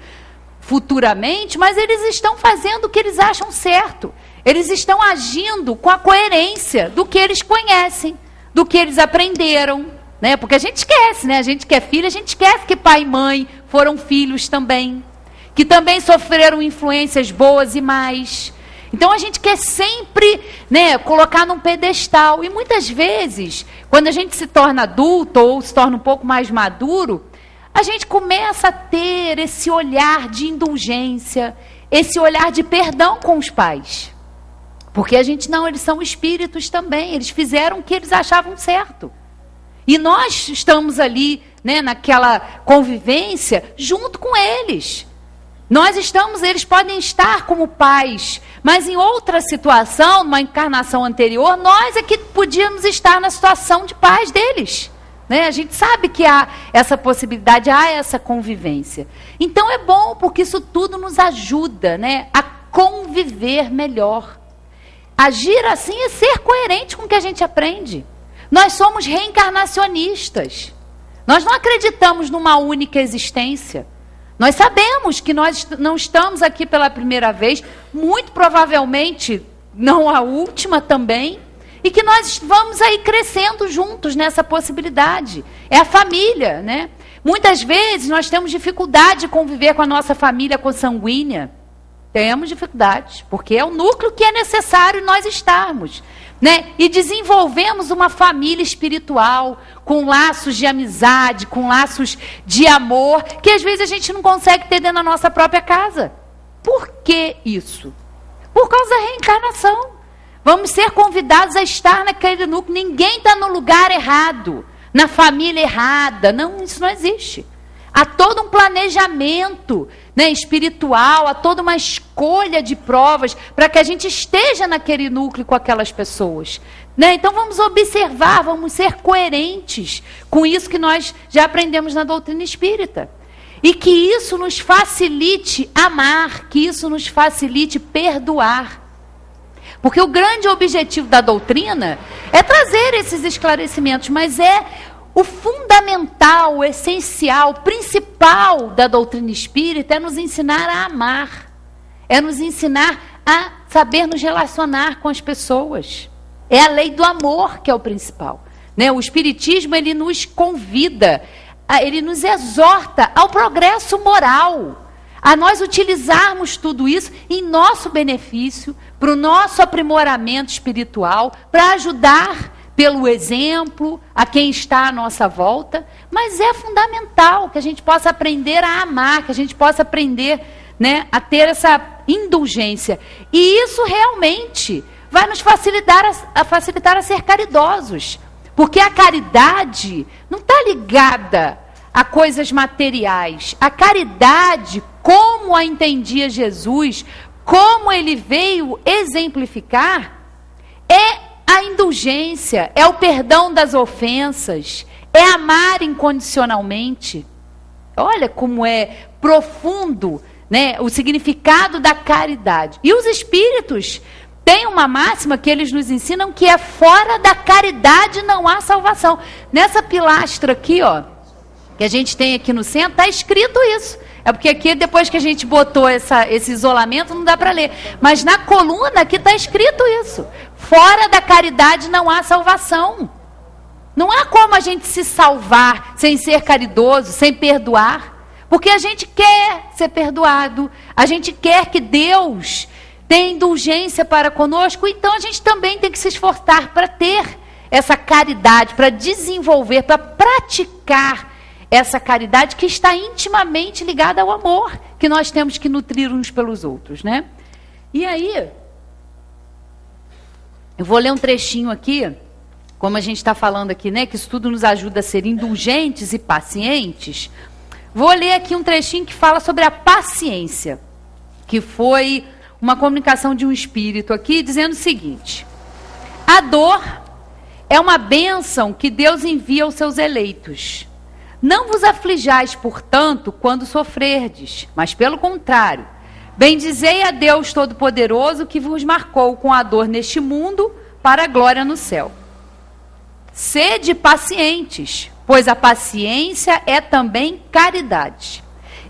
futuramente, mas eles estão fazendo o que eles acham certo. Eles estão agindo com a coerência do que eles conhecem, do que eles aprenderam. Né? Porque a gente esquece, né? A gente que é filho, a gente esquece que pai e mãe foram filhos também, que também sofreram influências boas e más. Então a gente quer sempre, né, colocar num pedestal. E muitas vezes, quando a gente se torna adulto ou se torna um pouco mais maduro, a gente começa a ter esse olhar de indulgência, esse olhar de perdão com os pais. Porque eles são espíritos também, eles fizeram o que eles achavam certo. E nós estamos ali, né, naquela convivência junto com eles. Eles podem estar como pais, mas em outra situação, numa encarnação anterior, nós é que podíamos estar na situação de pais deles. Né? A gente sabe que há essa possibilidade, há essa convivência. Então é bom, porque isso tudo nos ajuda, né, a conviver melhor. Agir assim é ser coerente com o que a gente aprende. Nós somos reencarnacionistas. Nós não acreditamos numa única existência. Nós sabemos que nós não estamos aqui pela primeira vez, muito provavelmente não a última também, e que nós vamos aí crescendo juntos nessa possibilidade. É a família, né? Muitas vezes nós temos dificuldade de conviver com a nossa família consanguínea. Temos dificuldades, porque é o núcleo que é necessário nós estarmos. Né? E desenvolvemos uma família espiritual, com laços de amizade, com laços de amor, que às vezes a gente não consegue ter dentro da nossa própria casa. Por que isso? Por causa da reencarnação. Vamos ser convidados a estar naquele núcleo. Ninguém está no lugar errado, na família errada. Não, isso não existe. Há todo um planejamento, né, espiritual, há toda uma escolha de provas para que a gente esteja naquele núcleo com aquelas pessoas. Né? Então vamos observar, vamos ser coerentes com isso que nós já aprendemos na doutrina espírita. E que isso nos facilite amar, que isso nos facilite perdoar. Porque o grande objetivo da doutrina é trazer esses esclarecimentos, mas é o fundamental, o essencial, o principal da doutrina espírita é nos ensinar a amar. É nos ensinar a saber nos relacionar com as pessoas. É a lei do amor que é o principal. Né? O espiritismo, ele nos convida, ele nos exorta ao progresso moral. A nós utilizarmos tudo isso em nosso benefício, para o nosso aprimoramento espiritual, para ajudar pelo exemplo, a quem está à nossa volta, mas é fundamental que a gente possa aprender a amar, que a gente possa aprender, né, a ter essa indulgência. E isso realmente vai nos facilitar a ser caridosos, porque a caridade não está ligada a coisas materiais. A caridade, como a entendia Jesus, como ele veio exemplificar, é a indulgência, é o perdão das ofensas, é amar incondicionalmente. Olha como é profundo, né, o significado da caridade. E os espíritos têm uma máxima que eles nos ensinam, que é: fora da caridade não há salvação. Nessa pilastra aqui, ó, que a gente tem aqui no centro, está escrito isso. É porque aqui, depois que a gente botou esse isolamento, não dá para ler. Mas na coluna aqui está escrito isso. Fora da caridade não há salvação. Não há como a gente se salvar sem ser caridoso, sem perdoar. Porque a gente quer ser perdoado, a gente quer que Deus tenha indulgência para conosco, então a gente também tem que se esforçar para ter essa caridade, para desenvolver, para praticar essa caridade que está intimamente ligada ao amor, que nós temos que nutrir uns pelos outros, né? E aí, eu vou ler um trechinho aqui, como a gente está falando aqui, né, que isso tudo nos ajuda a ser indulgentes e pacientes. Vou ler aqui um trechinho que fala sobre a paciência, que foi uma comunicação de um espírito aqui, dizendo o seguinte: a dor é uma bênção que Deus envia aos seus eleitos. Não vos aflijais, portanto, quando sofrerdes, mas pelo contrário, bendizei a Deus Todo-Poderoso que vos marcou com a dor neste mundo para a glória no céu. Sede pacientes, pois a paciência é também caridade.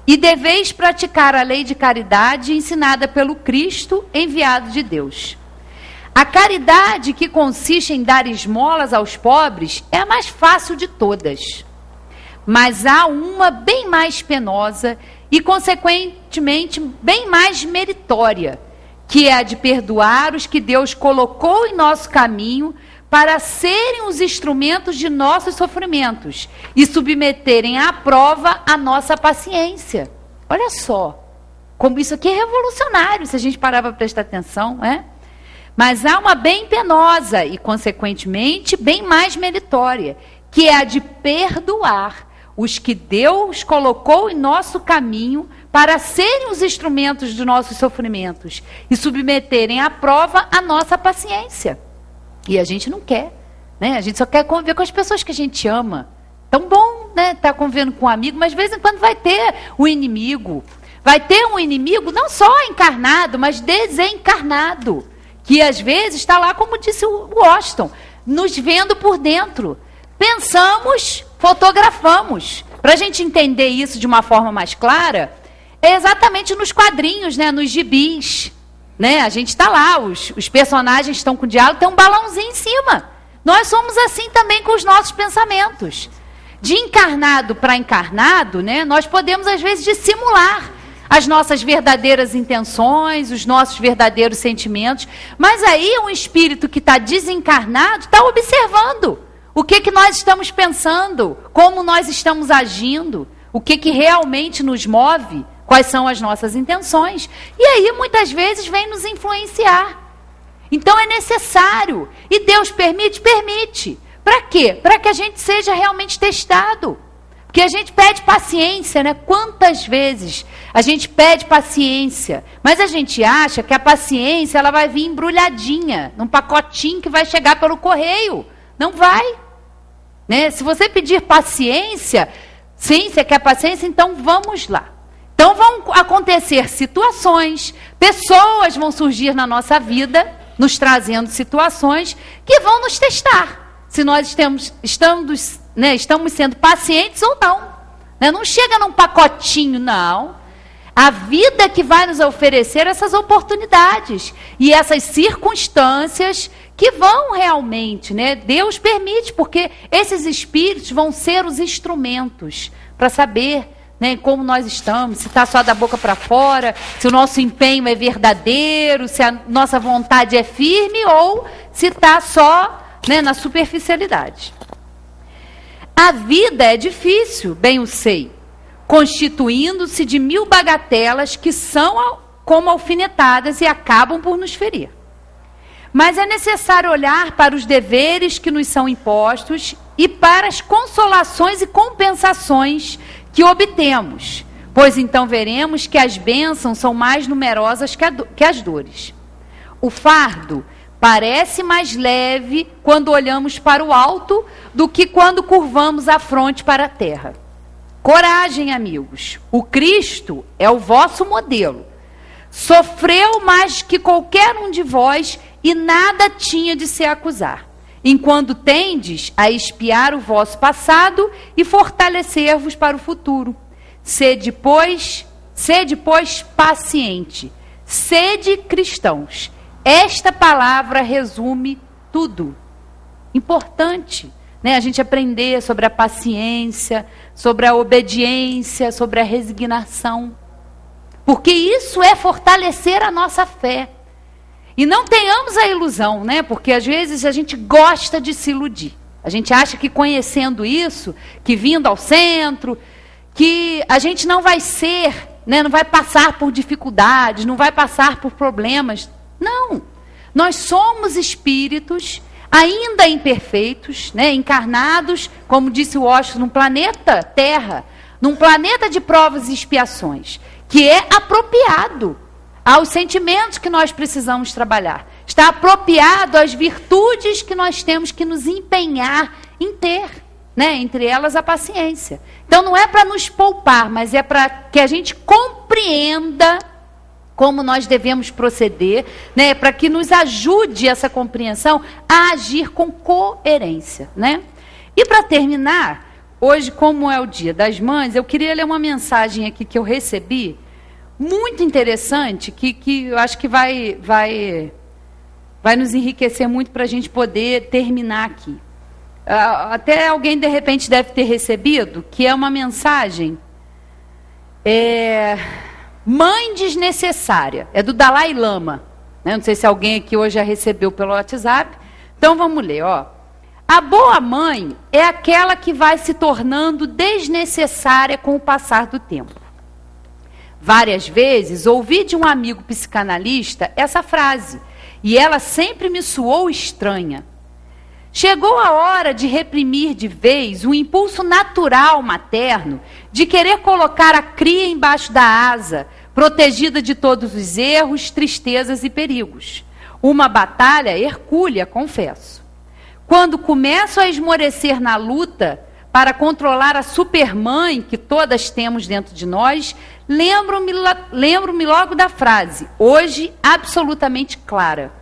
E deveis praticar a lei de caridade ensinada pelo Cristo, enviado de Deus. A caridade, que consiste em dar esmolas aos pobres, é a mais fácil de todas. Mas há uma bem mais penosa e, consequentemente, bem mais meritória, que é a de perdoar os que Deus colocou em nosso caminho para serem os instrumentos de nossos sofrimentos e submeterem à prova a nossa paciência. Olha só, como isso aqui é revolucionário, se a gente parar para prestar atenção, né? Mas há uma bem penosa e, consequentemente, bem mais meritória, que é a de perdoar os que Deus colocou em nosso caminho para serem os instrumentos de nossos sofrimentos e submeterem à prova a nossa paciência. E a gente não quer, né? A gente só quer conviver com as pessoas que a gente ama. Tão bom, né? Estar convivendo com um amigo, mas de vez em quando vai ter um inimigo. Vai ter um inimigo não só encarnado, mas desencarnado. Que às vezes está lá, como disse o Washington, nos vendo por dentro. Pensamos, fotografamos. Para a gente entender isso de uma forma mais clara, é exatamente nos quadrinhos, né? Nos gibis. Né? A gente está lá, os personagens estão com diálogo, tem um balãozinho em cima. Nós somos assim também com os nossos pensamentos. De encarnado para encarnado, né, nós podemos às vezes dissimular as nossas verdadeiras intenções, os nossos verdadeiros sentimentos. Mas aí um espírito que está desencarnado está observando o que nós estamos pensando, como nós estamos agindo, o que realmente nos move. Quais são as nossas intenções? E aí, muitas vezes, vem nos influenciar. Então, é necessário. E Deus permite? Permite. Para quê? Para que a gente seja realmente testado. Porque a gente pede paciência, né? Quantas vezes a gente pede paciência, mas a gente acha que a paciência ela vai vir embrulhadinha, num pacotinho que vai chegar pelo correio. Não vai. Né? Se você pedir paciência, sim, você quer paciência, então vamos lá. Então vão acontecer situações, pessoas vão surgir na nossa vida, nos trazendo situações que vão nos testar. Se nós estamos sendo pacientes ou não. Né? Não chega num pacotinho, não. A vida que vai nos oferecer essas oportunidades e essas circunstâncias que vão realmente, né? Deus permite, porque esses espíritos vão ser os instrumentos para saber, né, como nós estamos, se está só da boca para fora, se o nosso empenho é verdadeiro, se a nossa vontade é firme ou se está só, né, na superficialidade. A vida é difícil, bem o sei, constituindo-se de 1000 bagatelas que são como alfinetadas e acabam por nos ferir. Mas é necessário olhar para os deveres que nos são impostos e para as consolações e compensações que obtemos, pois então veremos que as bênçãos são mais numerosas que as dores. O fardo parece mais leve quando olhamos para o alto do que quando curvamos a fronte para a terra. Coragem, amigos. O Cristo é o vosso modelo. Sofreu mais que qualquer um de vós e nada tinha de se acusar, enquanto tendes a expiar o vosso passado e fortalecer-vos para o futuro. Sede, pois, paciente. Sede cristãos. Esta palavra resume tudo. Importante, né? A gente aprender sobre a paciência, sobre a obediência, sobre a resignação. Porque isso é fortalecer a nossa fé. E não tenhamos a ilusão, né? Porque às vezes a gente gosta de se iludir. A gente acha que conhecendo isso, que vindo ao centro, que a gente não vai ser, né? Não vai passar por dificuldades, não vai passar por problemas. Não. Nós somos espíritos ainda imperfeitos, né? Encarnados, como disse o Osho, num planeta Terra, num planeta de provas e expiações, que é apropriado aos sentimentos que nós precisamos trabalhar. Está apropriado às virtudes que nós temos que nos empenhar em ter, né? Entre elas a paciência. Então não é para nos poupar, mas é para que a gente compreenda como nós devemos proceder, né? Para que nos ajude essa compreensão a agir com coerência, né? E para terminar, hoje, como é o Dia das Mães, eu queria ler uma mensagem aqui que eu recebi, muito interessante, que eu acho que vai nos enriquecer muito para a gente poder terminar aqui. Até alguém, de repente, deve ter recebido, que é uma mensagem, Mãe Desnecessária, é do Dalai Lama. Né? Não sei se alguém aqui hoje já recebeu pelo WhatsApp. Então, vamos ler, ó. A boa mãe é aquela que vai se tornando desnecessária com o passar do tempo. Várias vezes ouvi de um amigo psicanalista essa frase, e ela sempre me soou estranha. Chegou a hora de reprimir de vez o impulso natural materno de querer colocar a cria embaixo da asa, protegida de todos os erros, tristezas e perigos. Uma batalha hercúlea, confesso. Quando começo a esmorecer na luta para controlar a supermãe que todas temos dentro de nós, lembro-me logo da frase, hoje absolutamente clara.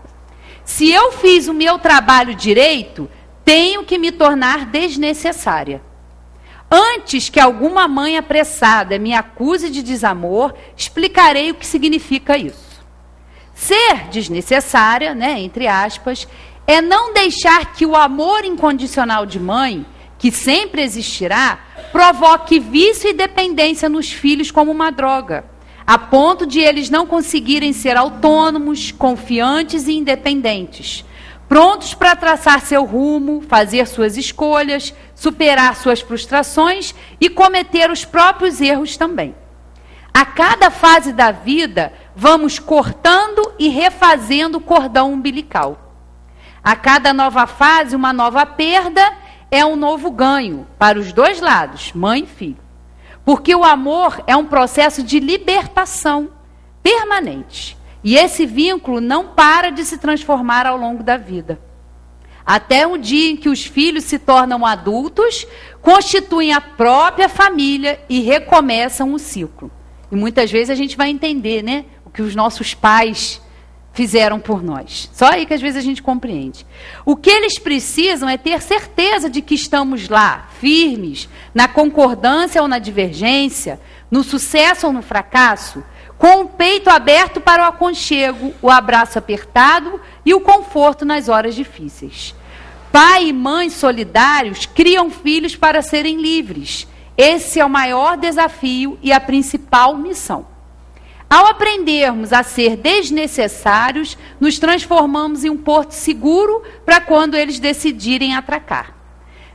Se eu fiz o meu trabalho direito, tenho que me tornar desnecessária. Antes que alguma mãe apressada me acuse de desamor, explicarei o que significa isso. Ser desnecessária, né, entre aspas, é não deixar que o amor incondicional de mãe, que sempre existirá, provoque vício e dependência nos filhos como uma droga, a ponto de eles não conseguirem ser autônomos, confiantes e independentes, prontos para traçar seu rumo, fazer suas escolhas, superar suas frustrações e cometer os próprios erros também. A cada fase da vida, vamos cortando e refazendo o cordão umbilical. A cada nova fase, uma nova perda é um novo ganho para os dois lados, mãe e filho. Porque o amor é um processo de libertação permanente. E esse vínculo não para de se transformar ao longo da vida. Até o dia em que os filhos se tornam adultos, constituem a própria família e recomeçam o ciclo. E muitas vezes a gente vai entender, né, o que os nossos pais fizeram por nós. Só aí que às vezes a gente compreende. O que eles precisam é ter certeza de que estamos lá, firmes, na concordância ou na divergência, no sucesso ou no fracasso, com o peito aberto para o aconchego, o abraço apertado e o conforto nas horas difíceis. Pai e mãe solidários criam filhos para serem livres. Esse é o maior desafio e a principal missão. Ao aprendermos a ser desnecessários, nos transformamos em um porto seguro para quando eles decidirem atracar.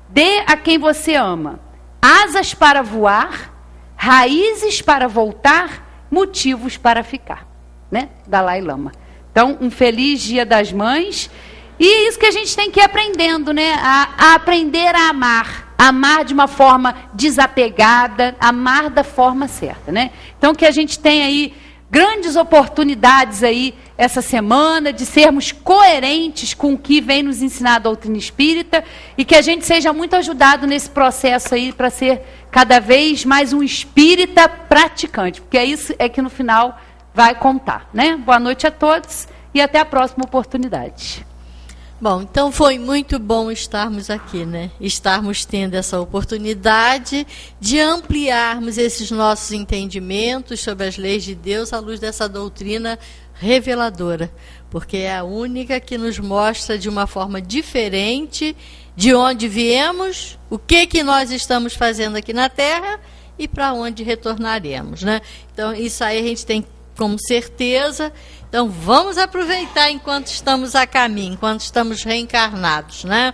Dê a quem você ama asas para voar, raízes para voltar, motivos para ficar. Né? Dalai Lama. Então, um feliz Dia das Mães. E é isso que a gente tem que ir aprendendo, né? A aprender a amar. Amar de uma forma desapegada, amar da forma certa, né? Então, que a gente tem aí grandes oportunidades aí essa semana de sermos coerentes com o que vem nos ensinar a doutrina espírita e que a gente seja muito ajudado nesse processo aí para ser cada vez mais um espírita praticante, porque é isso é que no final vai contar, né? Boa noite a todos e até a próxima oportunidade. Bom, então foi muito bom estarmos aqui, né? Estarmos tendo essa oportunidade de ampliarmos esses nossos entendimentos sobre as leis de Deus à luz dessa doutrina reveladora, porque é a única que nos mostra de uma forma diferente de onde viemos, o que nós estamos fazendo aqui na Terra e para onde retornaremos, né? Então, isso aí a gente tem como certeza. Então, vamos aproveitar enquanto estamos a caminho, enquanto estamos reencarnados, né?